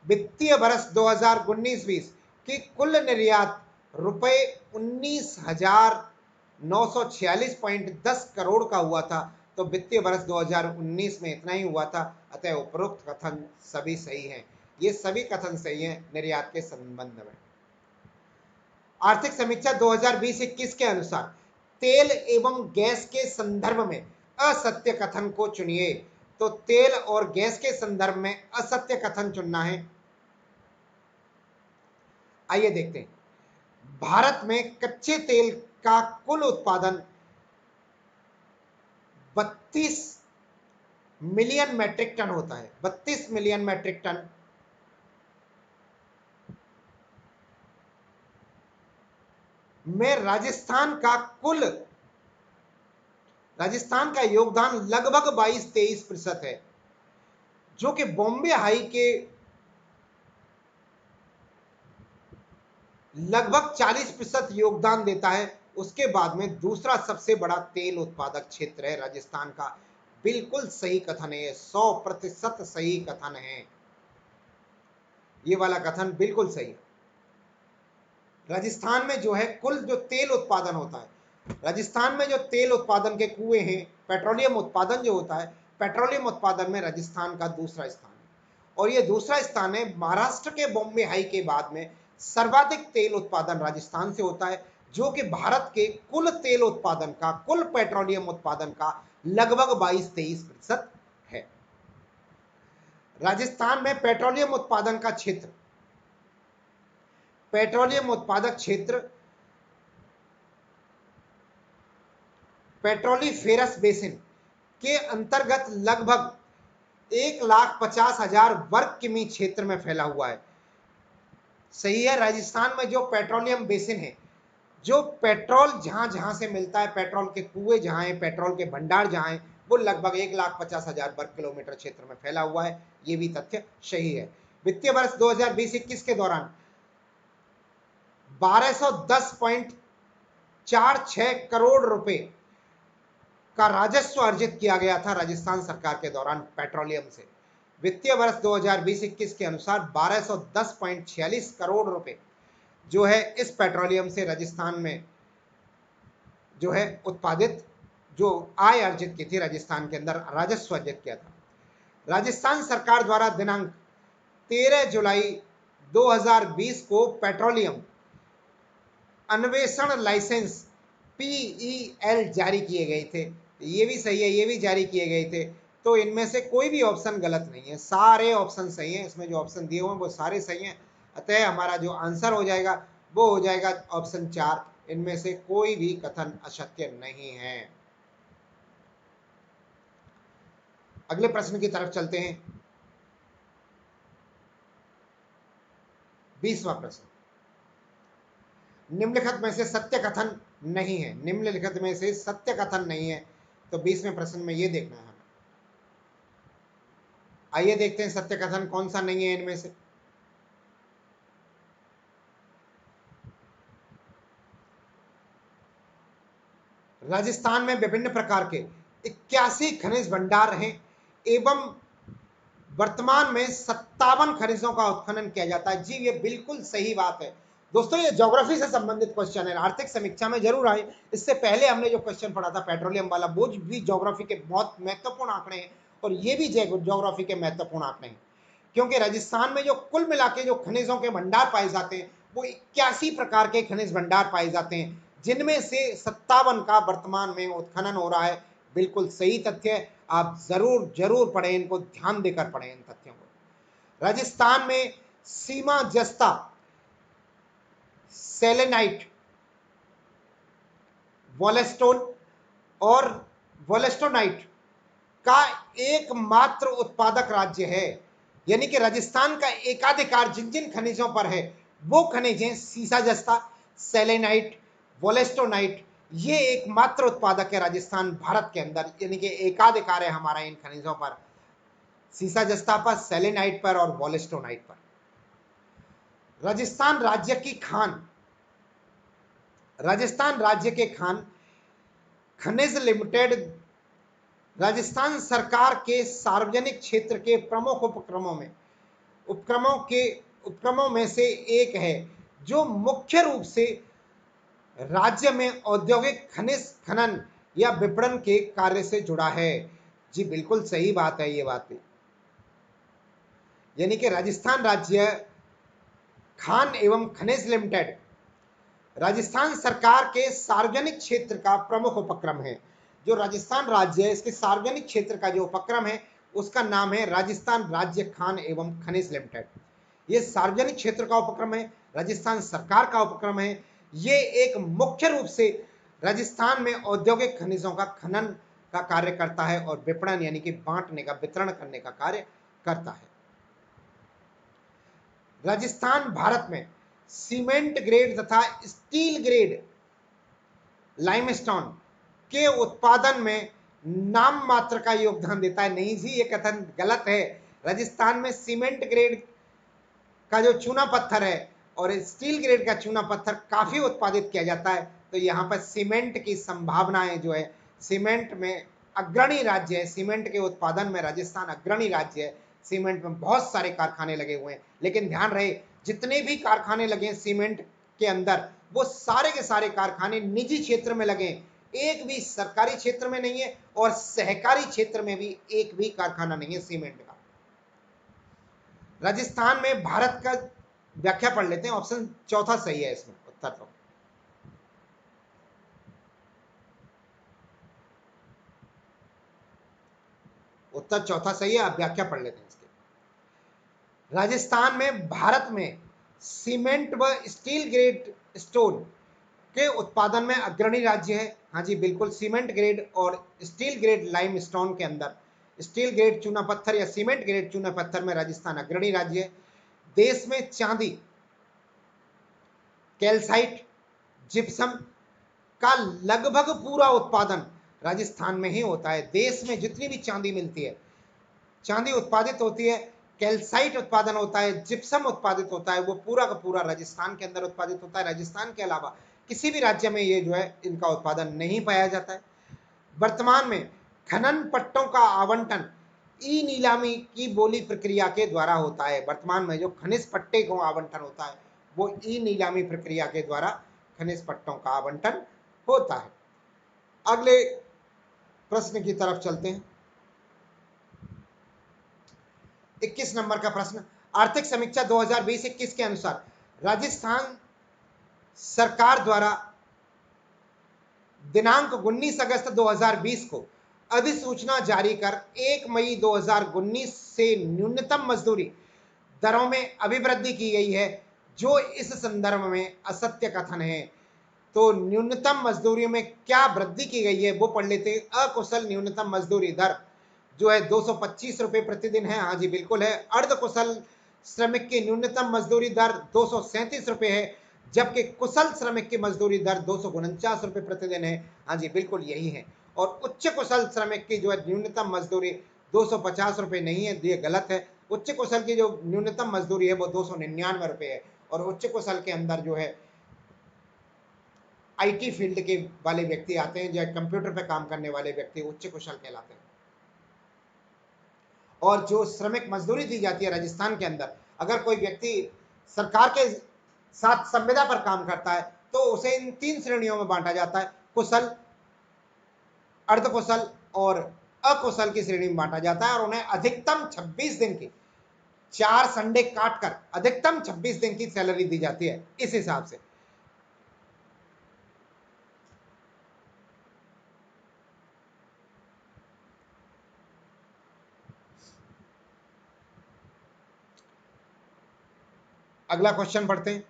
वित्तीय वर्ष 2019-20 की कुल निर्यात रुपए 19,946.10 करोड़ का हुआ था। तो वित्तीय वर्ष 2019 में इतना ही हुआ था, अतः उपरोक्त कथन सभी सही हैं। ये सभी कथन सही हैं निर्यात के संबंध में। आर्थिक समीक्षा 2020-21 के अनुसार तेल एवं गैस के संदर्भ में असत्य कथन को चुनिए। तो तेल और गैस के संदर्भ में असत्य कथन चुनना है। आइए देखते हैं। भारत में कच्चे तेल का कुल उत्पादन 32 मिलियन मैट्रिक टन होता है। 32 मिलियन मैट्रिक टन में राजस्थान का योगदान लगभग 22-23% है, जो कि बॉम्बे हाई के लगभग 40% योगदान देता है। उसके बाद में दूसरा सबसे बड़ा तेल उत्पादक क्षेत्र है राजस्थान का। बिल्कुल सही कथन है, 100% सही कथन है। ये वाला कथन बिल्कुल सही है। राजस्थान में जो है कुल जो तेल उत्पादन होता है, राजस्थान में जो तेल उत्पादन के कुएं हैं, पेट्रोलियम उत्पादन जो होता है, पेट्रोलियम उत्पादन में राजस्थान का दूसरा स्थान है। और ये दूसरा स्थान है महाराष्ट्र के बॉम्बे हाई के बाद में सर्वाधिक तेल उत्पादन राजस्थान से होता है, जो कि भारत के कुल तेल उत्पादन का, कुल पेट्रोलियम उत्पादन का लगभग 22-23% है। राजस्थान में पेट्रोलियम उत्पादन का क्षेत्र, पेट्रोलियम उत्पादक क्षेत्र पेट्रोलीफेरस बेसिन के अंतर्गत लगभग 1,50,000 वर्ग किमी क्षेत्र में फैला हुआ है। सही है। राजस्थान में जो पेट्रोलियम बेसिन है, जो पेट्रोल जहां जहां से मिलता है, पेट्रोल के कुएं जहां हैं, पेट्रोल के भंडार जहां हैं, वो लगभग 1,50,000 वर्ग किलोमीटर क्षेत्र में फैला हुआ है। ये भी तथ्य सही है। वित्तीय वर्ष 2020-21 के दौरान 1210.46 करोड़ रुपए का राजस्व अर्जित किया गया था राजस्थान सरकार के दौरान पेट्रोलियम से। वित्तीय वर्ष 2020-21 के अनुसार 1210.46 करोड़ रुपए जो है इस पेट्रोलियम से राजस्थान में जो है उत्पादित, जो आय अर्जित की थी राजस्थान के अंदर, राजस्व अर्जित किया था। राजस्थान सरकार द्वारा दिनांक 13 जुलाई 2020 को पेट्रोलियम अन्वेषण लाइसेंस PEL जारी किए गए थे। ये भी सही है, ये भी जारी किए गए थे। तो इनमें से कोई भी ऑप्शन गलत नहीं है, सारे ऑप्शन सही हैं। इसमें जो ऑप्शन दिए हुए हैं वो सारे सही हैं। अतः हमारा जो आंसर हो जाएगा वो हो जाएगा ऑप्शन 4। इनमें से कोई भी कथन असत्य नहीं है। अगले प्रश्न की तरफ चलते हैं। 20वां प्रश्न, निम्नलिखित में से सत्य कथन नहीं है। निम्नलिखित में से सत्य कथन नहीं है। तो 20वें प्रश्न में ये देखना है हमें। आइए देखते हैं सत्य कथन कौन सा नहीं है इनमें से। राजस्थान में विभिन्न प्रकार के 81 खनिज भंडार हैं एवं वर्तमान में 57 खनिजों का उत्खनन किया जाता है। जी ये बिल्कुल सही बात है। दोस्तों ये ज्योग्राफी से संबंधित क्वेश्चन है, आर्थिक समीक्षा में जरूर आए। इससे पहले हमने जो क्वेश्चन पढ़ा था पेट्रोलियम वाला, वो भी ज्योग्राफी के बहुत महत्वपूर्ण आंकड़े हैं और ये भी ज्योग्राफी के महत्वपूर्ण आंकड़े हैं। क्योंकि राजस्थान में जो कुल मिला के जो खनिजों के भंडार पाए जाते हैं वो 81 प्रकार के खनिज भंडार पाए जाते हैं, जिनमें से 57 का वर्तमान में उत्खनन हो रहा है। बिल्कुल सही तथ्य है, आप जरूर जरूर पढ़ें, इनको ध्यान देकर पढ़ें इन तथ्यों को। राजस्थान में सीमा जस्ता, सेलेनाइट, वोलेस्टोन और वोलेस्टोनाइट का एकमात्र उत्पादक राज्य है। यानी कि राजस्थान का एकाधिकार जिन जिन खनिजों पर है वो खनिज हैं सीसा जस्ता, सेलेनाइट, वोलेस्टोनाइट। ये एकमात्र उत्पादक है राजस्थान भारत के अंदर, यानी कि एकाधिकार है हमारा इन खनिजों पर, सीसा जस्ता पर, सेलेनाइट पर और वोलेस्टोनाइट पर। राजस्थान राज्य की खान, राजस्थान राज्य के खान खनिज लिमिटेड राजस्थान सरकार के सार्वजनिक क्षेत्र के प्रमुख उपक्रमों में से एक है, जो मुख्य रूप से राज्य में औद्योगिक खनिज खनन या विपणन के कार्य से जुड़ा है। जी बिल्कुल सही बात है ये बात भी। यानी कि राजस्थान राज्य खान एवं खनिज लिमिटेड राजस्थान सरकार के सार्वजनिक क्षेत्र का प्रमुख उपक्रम है। जो राजस्थान राज्य है इसके सार्वजनिक क्षेत्र का जो उपक्रम है उसका नाम है राजस्थान राज्य खान एवं खनिज लिमिटेड। ये सार्वजनिक क्षेत्र का उपक्रम है, राजस्थान सरकार का उपक्रम है। ये एक मुख्य रूप से राजस्थान में औद्योगिक खनिजों का खनन का कार्य करता है और विपणन यानी कि बांटने का, वितरण करने का कार्य करता है। राजस्थान भारत में सीमेंट ग्रेड तथा स्टील ग्रेड लाइमस्टोन के उत्पादन में नाम मात्र का योगदान देता है। नहीं जी, ये कथन गलत है। राजस्थान में सीमेंट ग्रेड का जो चूना पत्थर है और स्टील ग्रेड का चूना पत्थर काफी उत्पादित किया जाता है। तो यहाँ पर सीमेंट की संभावनाएं जो है, सीमेंट में अग्रणी राज्य है, सीमेंट के उत्पादन में राजस्थान अग्रणी राज्य है। सीमेंट में बहुत सारे कारखाने लगे हुए हैं, लेकिन ध्यान रहे जितने भी कारखाने लगे हैं सीमेंट के अंदर वो सारे के सारे कारखाने निजी क्षेत्र में लगे, एक भी सरकारी क्षेत्र में नहीं है और सहकारी क्षेत्र में भी एक भी कारखाना नहीं है सीमेंट का। राजस्थान में भारत का व्याख्या पढ़ लेते हैं, ऑप्शन चौथा सही है इसमें उत्तर। तो उत्तर चौथा सही है, आप व्याख्या पढ़ लेते हैं इसके। राजस्थान में भारत में सीमेंट व स्टील ग्रेड स्टोन के उत्पादन में अग्रणी राज्य है। हाँ जी बिल्कुल, सीमेंट ग्रेड और स्टील ग्रेड लाइम स्टोन के अंदर, स्टील ग्रेड चूना पत्थर या सीमेंट ग्रेड चूना पत्थर में राजस्थान अग्रणी राज्य है। देश में चांदी, कैल्साइट, जिप्सम का लगभग पूरा उत्पादन राजस्थान में ही होता है। देश में जितनी भी चांदी मिलती है, चांदी उत्पादित होती है, कैल्साइट उत्पादन होता है, जिप्सम उत्पादित होता है, वो पूरा का पूरा राजस्थान के अंदर उत्पादित होता है। राजस्थान के अलावा किसी भी राज्य में ये जो है इनका उत्पादन नहीं पाया जाता है। वर्तमान में खनन पट्टों का आवंटन ई नीलामी की बोली प्रक्रिया के द्वारा होता है। वर्तमान में जो खनिज पट्टे को आवंटन होता है वो ई नीलामी प्रक्रिया के द्वारा खनिज पट्टों का आवंटन होता है। अगले प्रश्न की तरफ चलते हैं। 21 नंबर का प्रश्न, आर्थिक समीक्षा 2020-21 के अनुसार राजस्थान सरकार द्वारा दिनांक 19 अगस्त 2020 को अधिसूचना जारी कर 1 मई 2019 से न्यूनतम मजदूरी दरों में अभिवृद्धि की गई है, जो इस संदर्भ में असत्य कथन है। तो न्यूनतम मजदूरी में क्या वृद्धि की गई है वो पढ़ लेते हैं। अकुशल न्यूनतम मजदूरी दर जो है 225 रुपए प्रतिदिन है। हाँ जी बिल्कुल है। अर्धकुशल श्रमिक की न्यूनतम मजदूरी दर 237 रुपए है, जबकि कुशल श्रमिक की मजदूरी दर 249 रुपए प्रतिदिन है। हाँ जी बिल्कुल यही है। और उच्च कुशल श्रमिक की जो है न्यूनतम मजदूरी 250 रुपए नहीं है, ये गलत है। उच्च कुशल की जो न्यूनतम मजदूरी है वो 299 रुपए है। और उच्च कुशल के अंदर जो है आईटी फील्ड के वाले व्यक्ति आते हैं, जो कंप्यूटर पे काम करने वाले व्यक्ति उच्च कुशल कहलाते हैं। और जो श्रमिक मजदूरी दी जाती है राजस्थान के अंदर, अगर कोई व्यक्ति सरकार के साथ संविदा पर काम करता है तो उसे इन 3 श्रेणियों में बांटा जाता है, कुशल, अर्धकुशल और अकुशल की श्रेणी में बांटा जाता है। और उन्हें अधिकतम 26 दिन की, 4 संडे काटकर अधिकतम 26 दिन की सैलरी दी जाती है इस हिसाब से। अगला क्वेश्चन पढ़ते हैं।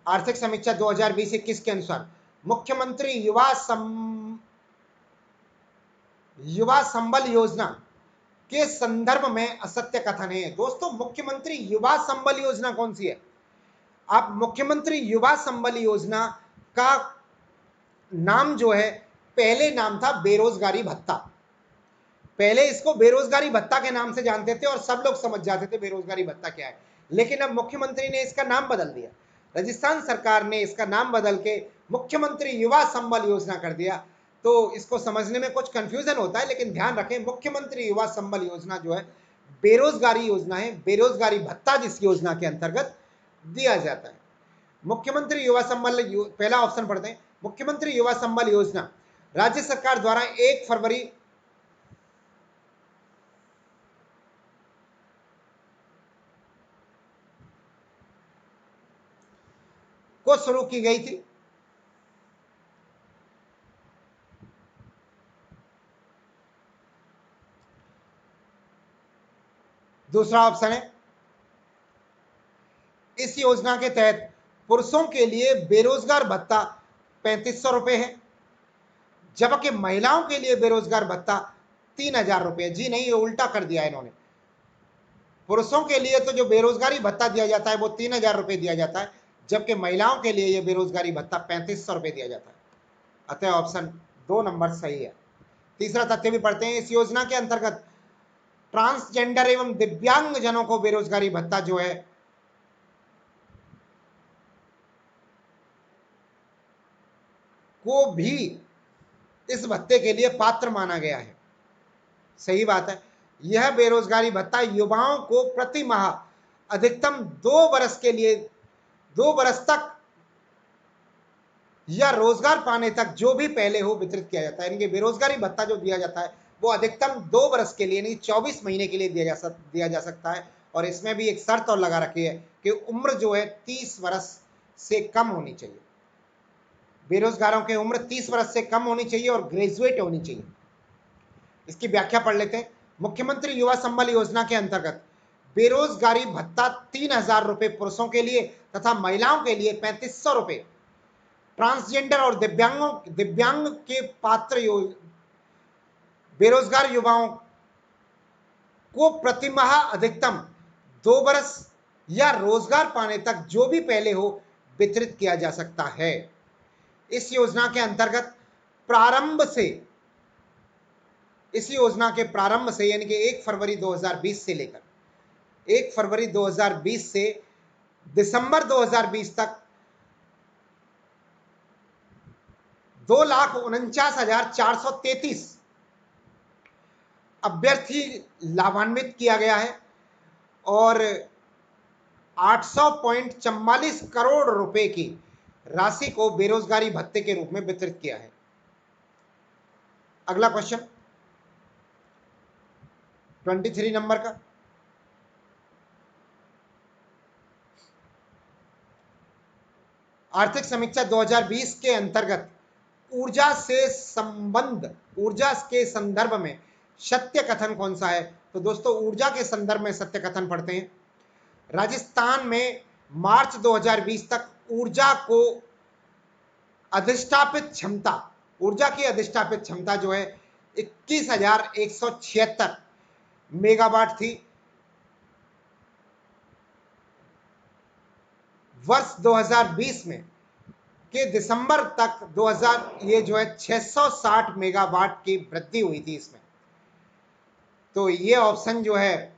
आर्थिक समीक्षा 2020-21 के अनुसार मुख्यमंत्री युवा संबल योजना के संदर्भ में असत्य कथन है। दोस्तों, मुख्यमंत्री युवा संबल योजना कौन सी है? आप मुख्यमंत्री युवा संबल योजना का नाम जो है, पहले नाम था बेरोजगारी भत्ता। पहले इसको बेरोजगारी भत्ता के नाम से जानते थे और सब लोग समझ जाते थे बेरोजगारी भत्ता क्या है। लेकिन अब मुख्यमंत्री ने इसका नाम बदल दिया। राजस्थान सरकार ने इसका नाम बदल के मुख्यमंत्री युवा संबल योजना कर दिया। तो इसको समझने में कुछ कंफ्यूजन होता है, लेकिन ध्यान रखें, मुख्यमंत्री युवा संबल योजना जो है बेरोजगारी योजना है, बेरोजगारी भत्ता जिस योजना के अंतर्गत दिया जाता है। मुख्यमंत्री युवा संबल, पहला ऑप्शन पढ़ते हैं। मुख्यमंत्री युवा संबल योजना राज्य सरकार द्वारा 1 फरवरी को शुरू की गई थी। दूसरा ऑप्शन है, इस योजना के तहत पुरुषों के लिए बेरोजगार भत्ता 3500 रुपए है, जबकि महिलाओं के लिए बेरोजगार भत्ता 3000 रुपए। जी नहीं, ये उल्टा कर दिया इन्होंने। पुरुषों के लिए तो जो बेरोजगारी भत्ता दिया जाता है वो 3000 रुपए दिया जाता है, जबकि महिलाओं के लिए ये बेरोजगारी भत्ता 3500 रुपए दिया जाता है। अतः ऑप्शन 2 नंबर सही है। तीसरा तथ्य भी पढ़ते हैं। इस योजना के अंतर्गत ट्रांसजेंडर एवं दिव्यांग जनों को बेरोजगारी भत्ता जो है को भी इस भत्ते के लिए पात्र माना गया है। सही बात है। यह बेरोजगारी भत्ता युवाओं को प्रति माह अधिकतम 2 वर्ष के लिए, 2 वर्ष तक या रोजगार पाने तक जो भी पहले हो वितरित किया जाता है। इनके बेरोजगारी भत्ता जो दिया जाता है वो अधिकतम 2 वर्ष के लिए नहीं, 24 महीने के लिए दिया जा सकता है। और इसमें भी एक शर्त और लगा रखी है कि उम्र जो है 30 वर्ष से कम होनी चाहिए। बेरोजगारों की उम्र 30 वर्ष से कम होनी चाहिए और ग्रेजुएट होनी चाहिए। इसकी व्याख्या पढ़ लेते हैं। मुख्यमंत्री युवा संबल योजना के अंतर्गत बेरोजगारी भत्ता 3000 रुपए पुरुषों के लिए तथा महिलाओं के लिए 3500 रुपए, ट्रांसजेंडर और दिव्यांग के पात्र बेरोजगार युवाओं को प्रतिमाह अधिकतम 2 वर्ष या रोजगार पाने तक जो भी पहले हो वितरित किया जा सकता है। इस योजना के अंतर्गत प्रारंभ से, इस योजना के प्रारंभ से यानी कि 1 फरवरी 2020 से लेकर 1 फरवरी 2020 से दिसंबर 2020 तक 2,49,433 अभ्यर्थी लाभान्वित किया गया है और 800.44 करोड़ रुपए की राशि को बेरोजगारी भत्ते के रूप में वितरित किया है। अगला क्वेश्चन 23 नंबर का। आर्थिक समीक्षा 2020 के अंतर्गत ऊर्जा के संदर्भ में सत्य कथन कौन सा है? तो दोस्तों ऊर्जा के संदर्भ में सत्य कथन पढ़ते हैं। राजस्थान में मार्च 2020 तक ऊर्जा की अधिष्ठापित क्षमता जो है 21,176 मेगावाट थी। वर्ष 2020 में के दिसंबर तक 660 मेगावाट की वृद्धि हुई थी इसमें। तो ये ऑप्शन जो है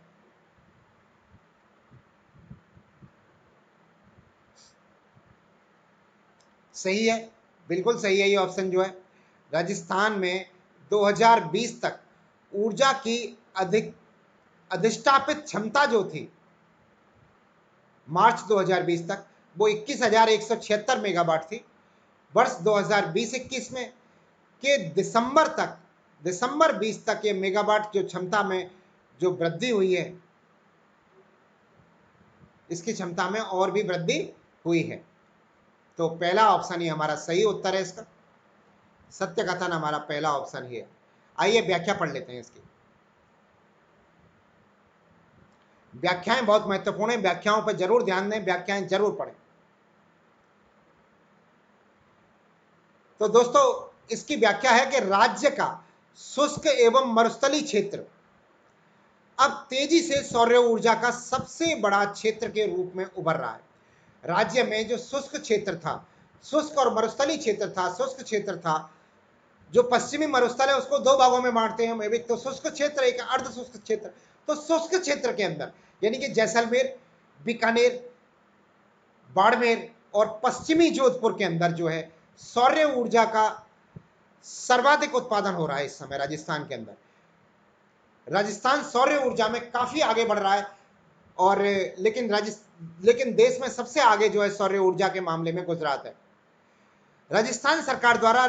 सही है, बिल्कुल सही है ये ऑप्शन जो है। राजस्थान में 2020 तक ऊर्जा की अधिष्ठापित क्षमता जो थी मार्च 2020 तक वो 21,176 मेगावाट थी। वर्ष 2020-21 में के दिसंबर 20 तक ये मेगावाट जो क्षमता में जो वृद्धि हुई है, इसकी क्षमता में और भी वृद्धि हुई है। तो पहला ऑप्शन ही हमारा सही उत्तर है इसका, सत्य कथन हमारा पहला ऑप्शन ही है। आइए व्याख्या पढ़ लेते हैं इसकी। व्याख्याएं बहुत महत्वपूर्ण है, व्याख्याओं पर जरूर ध्यान दें, व्याख्याएं जरूर पढ़ें। तो दोस्तों इसकी व्याख्या है कि राज्य का शुष्क एवं मरुस्थलीय क्षेत्र अब तेजी से सौर ऊर्जा का सबसे बड़ा क्षेत्र के रूप में उभर रहा है। राज्य में जो शुष्क क्षेत्र था, शुष्क और मरुस्थलीय क्षेत्र था, शुष्क क्षेत्र था, जो पश्चिमी मरुस्थल है उसको दो भागों में बांटते हैं हम, एक तो शुष्क क्षेत्र, एक अर्ध शुष्क क्षेत्र। तो शुष्क क्षेत्र के अंदर यानी कि जैसलमेर, बीकानेर, बाड़मेर और पश्चिमी जोधपुर के अंदर जो है सौर ऊर्जा का सर्वाधिक उत्पादन हो रहा है इस समय राजस्थान के अंदर। राजस्थान सौर ऊर्जा में काफी आगे बढ़ रहा है और लेकिन देश में सबसे आगे जो है सौर ऊर्जा के मामले में गुजरात है। राजस्थान सरकार द्वारा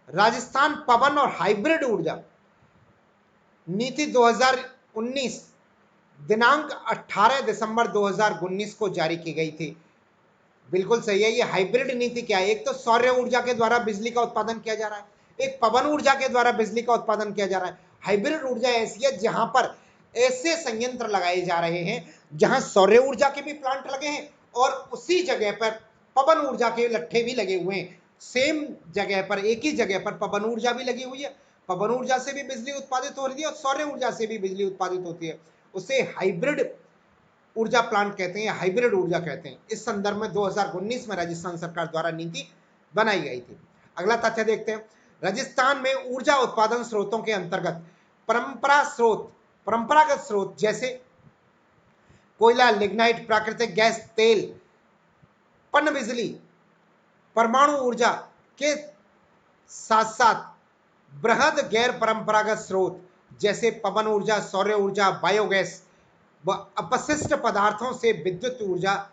राजस्थान पवन और हाइब्रिड ऊर्जा नीति 2019 दिनांक 18 दिसंबर 2019 को जारी की गई थी। बिल्कुल सही है। ये हाइब्रिड नीति क्या है? एक तो सौर ऊर्जा के द्वारा बिजली का उत्पादन किया जा रहा है, एक पवन ऊर्जा के द्वारा बिजली का उत्पादन किया जा रहा है। हाइब्रिड ऊर्जा ऐसी है जहां पर ऐसे संयंत्र लगाए जा रहे हैं जहां सौर ऊर्जा के भी प्लांट लगे हैं और उसी जगह पर पवन ऊर्जा के लट्ठे भी लगे हुए हैं। सेम जगह पर, एक ही जगह पर पवन ऊर्जा भी लगी हुई है, पवन ऊर्जा से भी बिजली उत्पादित हो रही है और सौर ऊर्जा से भी बिजली उत्पादित होती है। उसे हाइब्रिड ऊर्जा प्लांट कहते हैं, हाइब्रिड ऊर्जा कहते हैं। इस संदर्भ में 2019 में राजस्थान सरकार द्वारा नीति बनाई गई थी। अगला तथ्य देखते हैं। राजस्थान में ऊर्जा उत्पादन स्रोतों के अंतर्गत परंपरागत स्रोत जैसे कोयला, लिग्नाइट, प्राकृतिक गैस, तेल, पनबिजली, परमाणु ऊर्जा के साथ साथ बृहद गैर परंपरागत स्रोत जैसे पवन ऊर्जा, सौर ऊर्जा, बायोगैस व अपशिष्ट पदार्थों से विद्युत ऊर्जा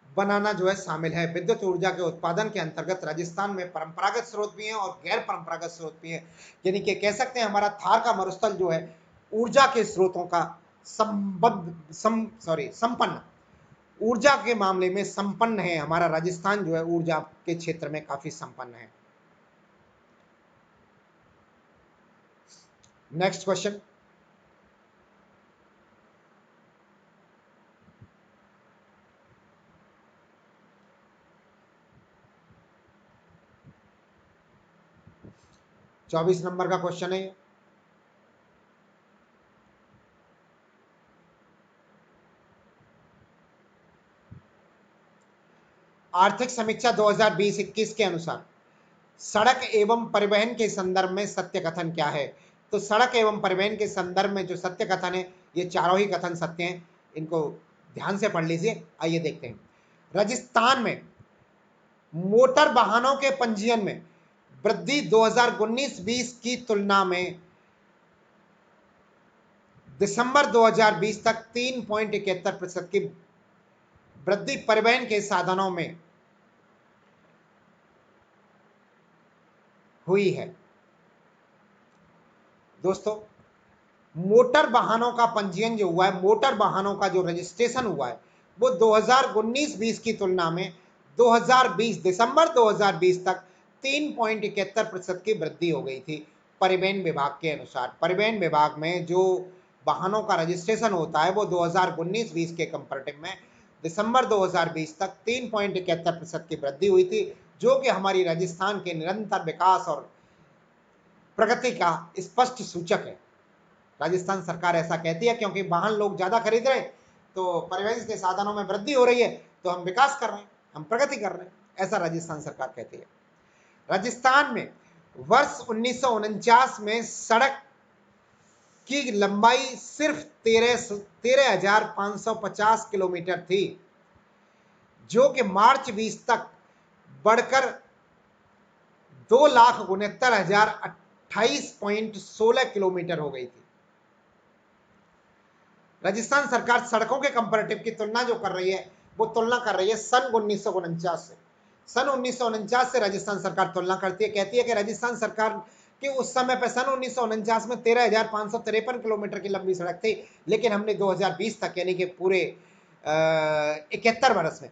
बनाना जो है शामिल है। विद्युत ऊर्जा के उत्पादन के अंतर्गत राजस्थान में परंपरागत स्रोत भी हैं और गैर परंपरागत स्रोत भी हैं। यानी कि कह सकते हैं हमारा थार का मरुस्थल जो है ऊर्जा के स्रोतों का संपन्न, ऊर्जा के मामले में संपन्न है। हमारा राजस्थान जो है ऊर्जा के क्षेत्र में काफी संपन्न है। Next question. चौबीस नंबर का क्वेश्चन है। आर्थिक समीक्षा 2020-21 के अनुसार सड़क एवं परिवहन के संदर्भ में सत्य कथन क्या है? तो सड़क एवं परिवहन के संदर्भ में जो सत्य कथन है, ये चारों ही कथन सत्य हैं। इनको ध्यान से पढ़ लीजिए। आइए देखते हैं। राजस्थान में मोटर वाहनों के पंजीयन में वृद्धि 2019-20 की तुलना में दिसंबर 2020 तक 3.71% की वृद्धि परिवहन के साधनों में हुई है। दोस्तों मोटर वाहनों का पंजीयन जो हुआ है, मोटर वाहनों का जो रजिस्ट्रेशन हुआ है वो 2019-20 की तुलना में 2020 दिसंबर 2020 तक 3.71% की वृद्धि हो गई थी परिवहन विभाग के अनुसार। परिवहन विभाग में जो वाहनों का रजिस्ट्रेशन होता है वो 2019-20 के कंपैरेटिव में दिसंबर 2020 तक 3.71% की वृद्धि हुई थी, जो कि हमारी राजस्थान के निरंतर विकास और प्रगति का स्पष्ट सूचक है। राजस्थान सरकार ऐसा कहती है क्योंकि वाहन लोग ज्यादा खरीद रहे हैं, तो परिवहन के साधनों में वृद्धि हो रही है, तो हम विकास कर रहे हैं, हम प्रगति कर रहे हैं, ऐसा राजस्थान सरकार कहती है। राजस्थान में वर्ष 1949 में सड़क की लंबाई सिर्फ 13,550 किलोमीटर थी, जो कि मार्च 20 तक बढ़कर 2,69,028.16 किलोमीटर हो गई थी। राजस्थान सरकार सड़कों के कंपैरेटिव की तुलना जो कर रही है, वो तुलना कर रही है सन 1949 से। सन 1949 से राजस्थान सरकार तुलना करती है, कहती है कि राजस्थान सरकार के उस समय पर सन 1949 में 13,553 किलोमीटर की लंबी सड़क थी, लेकिन हमने 2020 तक यानी कि पूरे 71 वर्ष में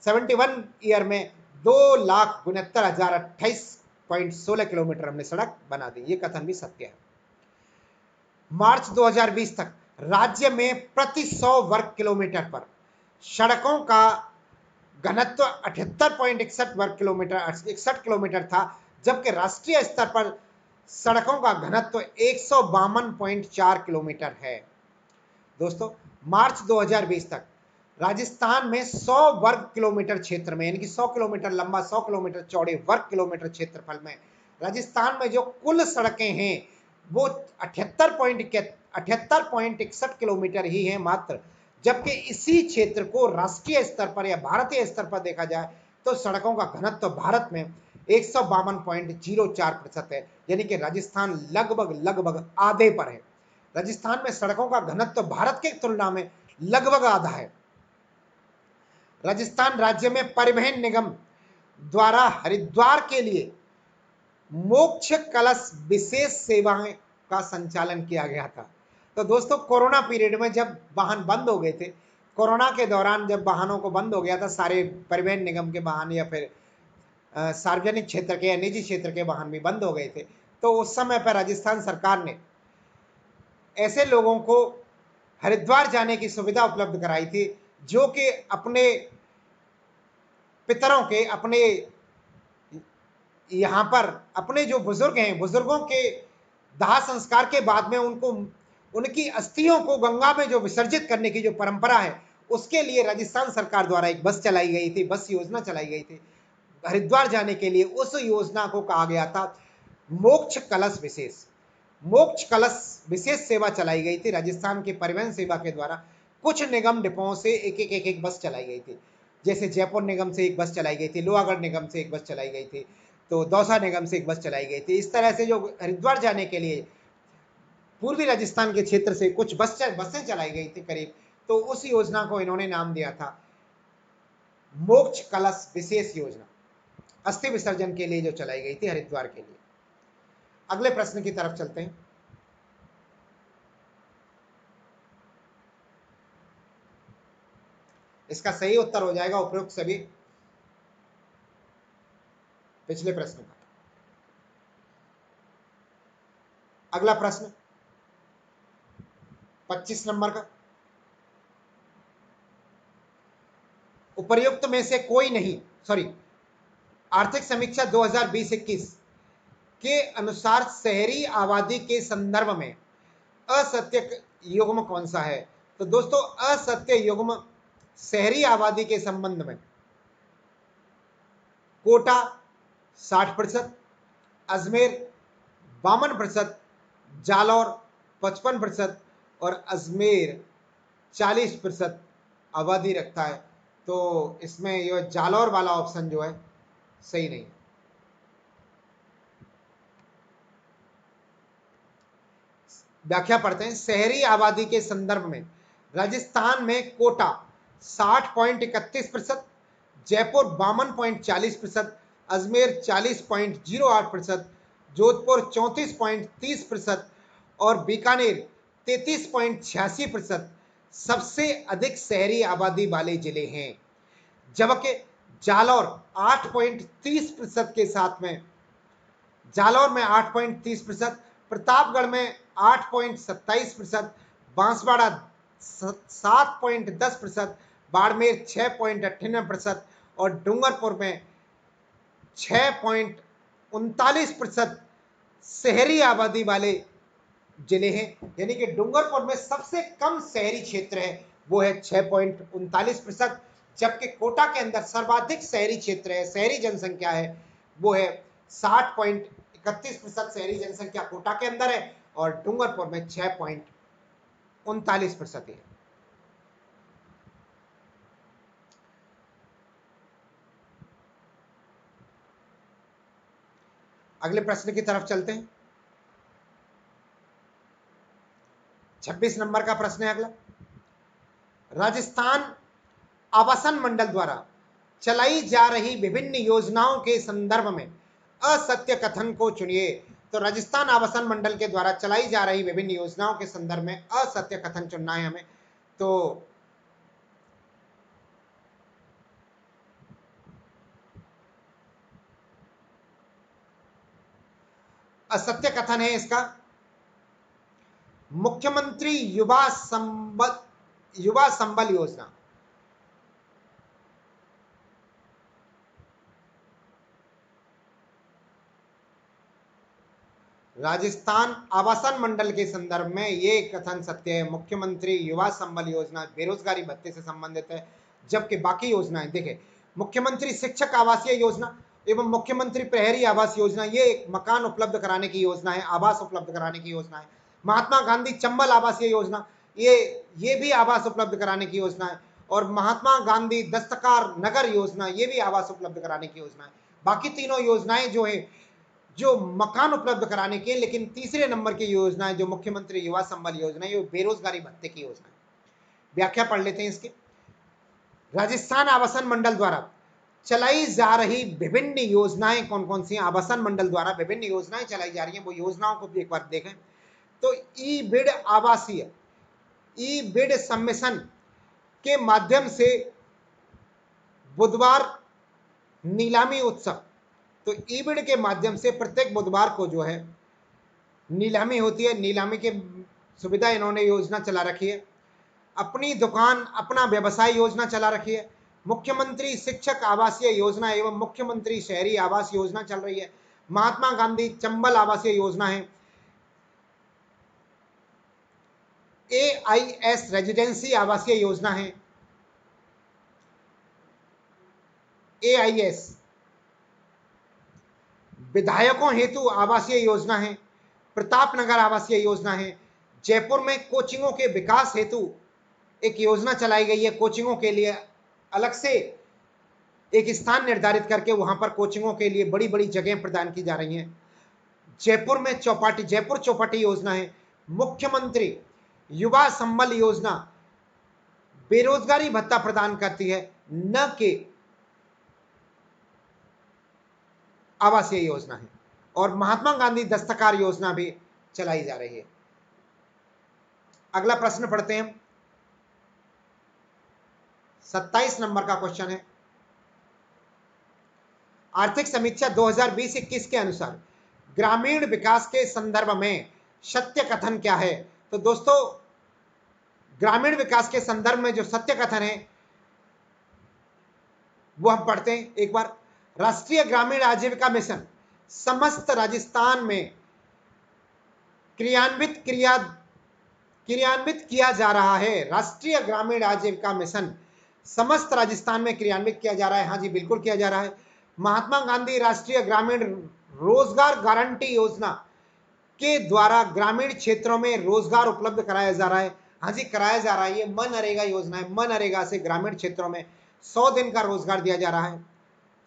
71 ईयर में 2,69,028.16 किलोमीटर हमने सड़क बना दी। ये कथन भी सत्य है। मार्च 2020 तक राज्य में प्रति 100 वर्ग किलोमीटर पर सड़कों का घनत्व 78.61 वर्ग किलोमीटर 61 किलोमीटर था, जबकि राष्ट्रीय स्तर पर सड़कों का घनत्व 152.4 किलोमीटर है। दोस्तों, मार्च 2020 तक राजस्थान में 100 वर्ग किलोमीटर क्षेत्र में, यानी कि 100 किलोमीटर लंबा 100 किलोमीटर चौड़े वर्ग किलोमीटर क्षेत्रफल में राजस्थान में जो कुल सड़कें हैं वो 78.61 किलोमीटर ही है मात्र, जबकि इसी क्षेत्र को राष्ट्रीय स्तर पर या भारतीय स्तर पर देखा जाए तो सड़कों का घनत्व भारत में 152.04% है, यानी कि राजस्थान लगभग आधे पर है। राजस्थान में सड़कों का घनत्व भारत के तुलना में लगभग आधा है। राजस्थान राज्य में परिवहन निगम द्वारा हरिद्वार के लिए मोक्ष कलश विशेष सेवाएं का संचालन किया गया था। तो दोस्तों, कोरोना पीरियड में जब वाहन बंद हो गए थे, कोरोना के दौरान जब वाहनों को बंद हो गया था, सारे परिवहन निगम के वाहन या फिर सार्वजनिक क्षेत्र के या निजी क्षेत्र के वाहन भी बंद हो गए थे, तो उस समय पर राजस्थान सरकार ने ऐसे लोगों को हरिद्वार जाने की सुविधा उपलब्ध कराई थी, जो कि अपने पितरों के, अपने यहाँ पर अपने जो बुजुर्ग हैं, बुजुर्गों के दाह संस्कार के बाद में उनको उनकी अस्थियों को गंगा में जो विसर्जित करने की जो परंपरा है, उसके लिए राजस्थान सरकार द्वारा एक बस चलाई गई थी, बस योजना चलाई गई थी हरिद्वार जाने के लिए। उस योजना को कहा गया था मोक्ष कलश विशेष। मोक्ष कलश विशेष सेवा चलाई गई थी राजस्थान के परिवहन सेवा के द्वारा। कुछ निगम डिपोओं से एक बस चलाई गई थी, जैसे जयपुर निगम से एक बस चलाई गई थी, लोहागढ़ निगम से एक बस चलाई गई थी, तो दौसा निगम से एक बस चलाई गई थी। इस तरह से जो हरिद्वार जाने के लिए पूर्वी राजस्थान के क्षेत्र से कुछ बसें चलाई गई थी करीब, तो उस योजना को इन्होंने नाम दिया था मोक्ष कलश विशेष योजना, अस्थि विसर्जन के लिए जो चलाई गई थी हरिद्वार के लिए। अगले प्रश्न की तरफ चलते हैं। इसका सही उत्तर हो जाएगा उपरोक्त सभी पिछले प्रश्न का। अगला प्रश्न 25 नंबर का, उपर्युक्त में से कोई नहीं, आर्थिक समीक्षा 2020-21 के अनुसार शहरी आबादी के संदर्भ में असत्य युग्म कौन सा है? तो दोस्तों, असत्य युग्म शहरी आबादी के संबंध में कोटा 60%, अजमेर 52%, जालौर 55% और अजमेर 40% आबादी रखता है। तो इसमें यह जालौर वाला ऑप्शन जो है सही नहीं है। व्याख्या पढ़ते हैं। शहरी आबादी के संदर्भ में राजस्थान में कोटा 60.31%, जयपुर 52.40%, अजमेर 40.08%, जोधपुर 34.30% और बीकानेर 33.86% सबसे अधिक शहरी आबादी वाले जिले हैं, जबकि जालौर 8.30% के साथ में, जालौर में 8.30%, प्रतापगढ़ में 8.27%, बांसवाड़ा 7.10%, बाड़मेर 6.98% और डूंगरपुर में 6.39% शहरी आबादी वाले जिले हैं। यानी कि डूंगरपुर में सबसे कम शहरी क्षेत्र है वो है 6.39%, जबकि कोटा के अंदर सर्वाधिक शहरी क्षेत्र है, शहरी जनसंख्या है वो है 60.31% शहरी जनसंख्या कोटा के अंदर है और डूंगरपुर में 6.39% है। अगले प्रश्न की तरफ चलते हैं। 26 नंबर का प्रश्न है अगला। राजस्थान आवासन मंडल द्वारा चलाई जा रही विभिन्न योजनाओं के संदर्भ में असत्य कथन को चुनिए। तो राजस्थान आवासन मंडल के द्वारा चलाई जा रही विभिन्न योजनाओं के संदर्भ में असत्य कथन चुनना है हमें। तो असत्य कथन है इसका, मुख्यमंत्री युवा संबल योजना। राजस्थान आवासन मंडल के संदर्भ में ये कथन सत्य है, मुख्यमंत्री युवा संबल योजना बेरोजगारी भत्ते से संबंधित है, जबकि बाकी योजनाएं देखें, मुख्यमंत्री शिक्षक आवासीय योजना एवं मुख्यमंत्री प्रहरी आवास योजना, ये एक मकान उपलब्ध कराने की योजना है, आवास उपलब्ध कराने की योजना है। महात्मा गांधी चंबल आवासीय योजना, ये भी आवास उपलब्ध कराने की योजना है। और महात्मा गांधी दस्तकार नगर योजना, ये भी आवास उपलब्ध कराने की योजना है। बाकी तीनों योजनाएं जो है जो मकान उपलब्ध कराने के, लेकिन तीसरे नंबर की योजना है जो मुख्यमंत्री युवा संबल योजना, ये बेरोजगारी भत्ते की योजना है। व्याख्या पढ़ लेते हैं इसकी। राजस्थान आवासन मंडल द्वारा चलाई जा रही विभिन्न योजनाएं कौन कौन सी हैं? आवासन मंडल द्वारा विभिन्न योजनाएं चलाई जा रही हैं, वो योजनाओं को भी एक बार देखें। तो ई बिड आवासीय, ई बिड सबमिशन के माध्यम से बुधवार नीलामी उत्सव, तो ई बिड के माध्यम से प्रत्येक बुधवार को जो है नीलामी होती है, नीलामी की सुविधा इन्होंने योजना चला रखी है। अपनी दुकान अपना व्यवसाय योजना चला रखी है। मुख्यमंत्री शिक्षक आवासीय योजना एवं मुख्यमंत्री शहरी आवास योजना चल रही है। महात्मा गांधी चंबल आवासीय योजना है। AIS रेजिडेंसी आवासीय योजना है, AIS विधायकों हेतु आवासीय योजना है, प्रतापनगर आवासीय योजना है। जयपुर में कोचिंगों के विकास हेतु एक योजना चलाई गई है, कोचिंगों के लिए अलग से एक स्थान निर्धारित करके वहां पर कोचिंगों के लिए बड़ी बड़ी जगह प्रदान की जा रही हैं। जयपुर में चौपाटी, जयपुर चौपाटी योजना है। मुख्यमंत्री युवा संबल योजना बेरोजगारी भत्ता प्रदान करती है, न कि आवासीय योजना है। और महात्मा गांधी दस्तकार योजना भी चलाई जा रही है। अगला प्रश्न पढ़ते हैं। 27 नंबर का क्वेश्चन है। आर्थिक समीक्षा 2020-21 के अनुसार ग्रामीण विकास के संदर्भ में सत्य कथन क्या है? तो दोस्तों, ग्रामीण विकास के संदर्भ में जो सत्य कथन है वो हम पढ़ते हैं एक बार। राष्ट्रीय ग्रामीण आजीविका मिशन समस्त राजस्थान में क्रियान्वित किया जा रहा है। राष्ट्रीय ग्रामीण आजीविका मिशन समस्त राजस्थान में क्रियान्वित किया जा रहा है। हाँ जी, बिल्कुल किया जा रहा है। महात्मा गांधी राष्ट्रीय ग्रामीण रोजगार गारंटी योजना के द्वारा ग्रामीण क्षेत्रों में रोजगार उपलब्ध कराया जा रहा है। हाँ जी, कराया जा रहा है। ये मनरेगा योजना है। मनरेगा से ग्रामीण क्षेत्रों में 100 दिन का रोजगार दिया जा रहा है,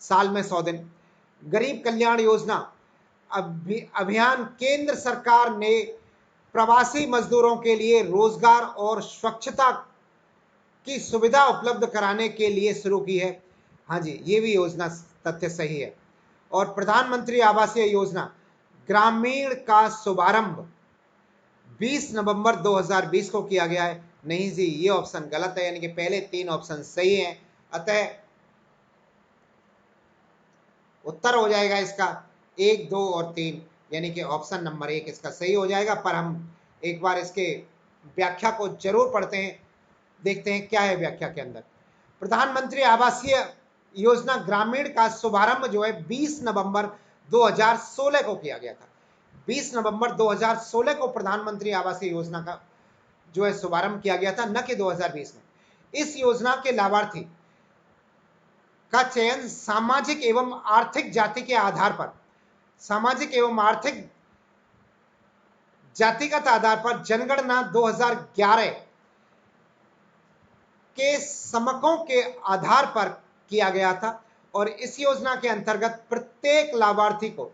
साल में 100 दिन। गरीब कल्याण योजना अभियान केंद्र सरकार ने प्रवासी मजदूरों के लिए रोजगार और स्वच्छता की सुविधा उपलब्ध कराने के लिए शुरू की है। हाँ जी, ये भी योजना तथ्य सही है। और प्रधानमंत्री आवासीय योजना ग्रामीण का शुभारंभ 20 नवंबर 2020 को किया गया है। नहीं जी, ये ऑप्शन गलत है, यानी कि पहले 3 ऑप्शन सही हैं। अतः उत्तर हो जाएगा इसका 1, 2 और 3, यानी कि ऑप्शन नंबर 1 इसका सही हो जाएगा। पर हम एक बार इसके व्याख्या को जरूर पढ़ते हैं, देखते हैं क्या है व्याख्या के अंदर। प्रधानमंत्री आवासीय योजना ग्रामीण का शुभारंभ जो है 20 नवंबर 2016 को किया गया था। 20 नवंबर 2016 को प्रधानमंत्री आवासीय योजना का जो है शुभारंभ किया गया था, न कि 2020 में। इस योजना के लाभार्थी का चयन सामाजिक एवं आर्थिक जाति के आधार पर, सामाजिक एवं आर्थिक जातिगत आधार पर जनगणना 2011 के समकों के आधार पर किया गया था। और इस योजना के अंतर्गत प्रत्येक लाभार्थी को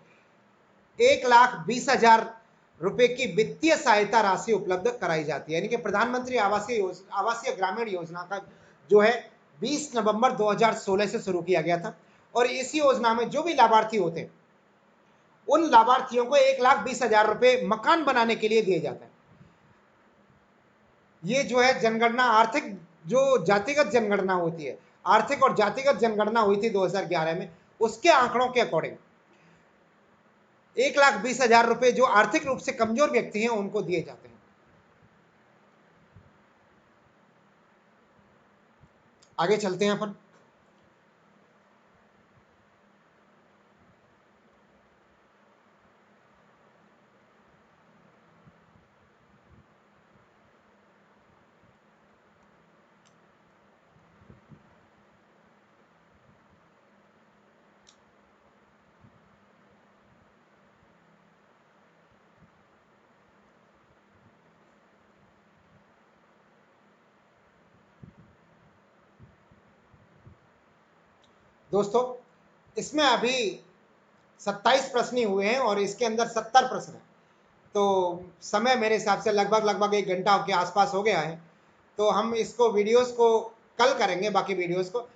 1,20,000 रुपए की वित्तीय सहायता राशि उपलब्ध कराई जाती है। यानी कि प्रधानमंत्री आवासीय ग्रामीण योजना का जो है 20 नवंबर 2016 से शुरू किया गया था। और इस योजना में जो भी लाभार्थी होते हैं उन लाभार्थियों को 1,20,000 रुपए मकान बनाने के लिए दिए जाते हैं। ये जो है जनगणना, आर्थिक जो जातिगत जनगणना होती है, आर्थिक और जातिगत जनगणना हुई थी 2011 में, उसके आंकड़ों के अकॉर्डिंग 1,20,000 रुपए जो आर्थिक रूप से कमजोर व्यक्ति हैं उनको दिए जाते हैं। आगे चलते हैं अपन। दोस्तों, इसमें अभी 27 प्रश्न ही हुए हैं और इसके अंदर 70 प्रश्न हैं। तो समय मेरे हिसाब से लगभग 1 घंटा के आसपास हो गया है। तो हम इसको वीडियोस को कल करेंगे, बाकी वीडियोस को,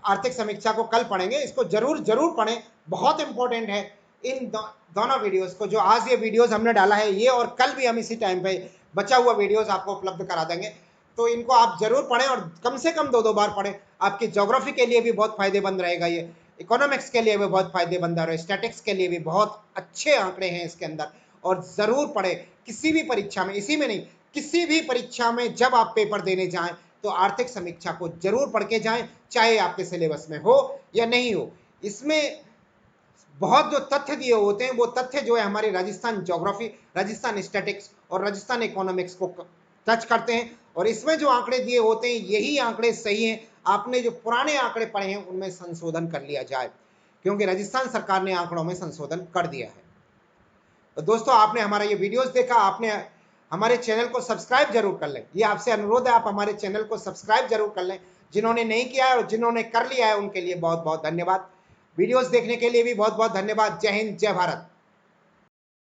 आर्थिक समीक्षा को कल पढ़ेंगे। इसको जरूर पढ़ें, बहुत इंपॉर्टेंट है। इन दोनों वीडियोस को, जो आज ये वीडियोस हमने डाला है ये, और कल भी हम इसी टाइम पे बचा हुआ वीडियोस आपको उपलब्ध करा देंगे। तो इनको आप जरूर पढ़ें और कम से कम 2-2 बार पढ़ें। आपकी ज्योग्राफी के लिए भी बहुत फायदेमंद रहेगा ये, इकोनॉमिक्स के लिए भी बहुत फायदेमंद है, स्टैटिक्स के लिए भी बहुत अच्छे आंकड़े हैं इसके अंदर। और जरूर पढ़ें। किसी भी परीक्षा में, इसी में नहीं, किसी भी परीक्षा में जब आप पेपर देने जाएं तो आर्थिक समीक्षा को जरूर पढ़ के जाएं, चाहे आपके सिलेबस में हो या नहीं हो। इसमें बहुत जो तथ्य दिए होते हैं वो तथ्य जो है हमारे राजस्थान ज्योग्राफी, राजस्थान स्टैटिक्स और राजस्थान इकोनॉमिक्स को टच करते हैं। और इसमें जो आंकड़े दिए होते हैं यही आंकड़े सही हैं। आपने जो पुराने आंकड़े पढ़े हैं उनमें संशोधन कर लिया जाए, क्योंकि राजस्थान सरकार ने आंकड़ों में संशोधन कर दिया है। तो दोस्तों, आपने हमारा ये वीडियोस देखा, आपने हमारे चैनल को सब्सक्राइब जरूर कर लें। ये आपसे अनुरोध है, आप हमारे चैनल को सब्सक्राइब जरूर कर लें। जिन्होंने नहीं किया है और जिन्होंने कर लिया है उनके लिए बहुत बहुत धन्यवाद। वीडियोस देखने के लिए भी बहुत बहुत धन्यवाद। जय हिंद, जय भारत।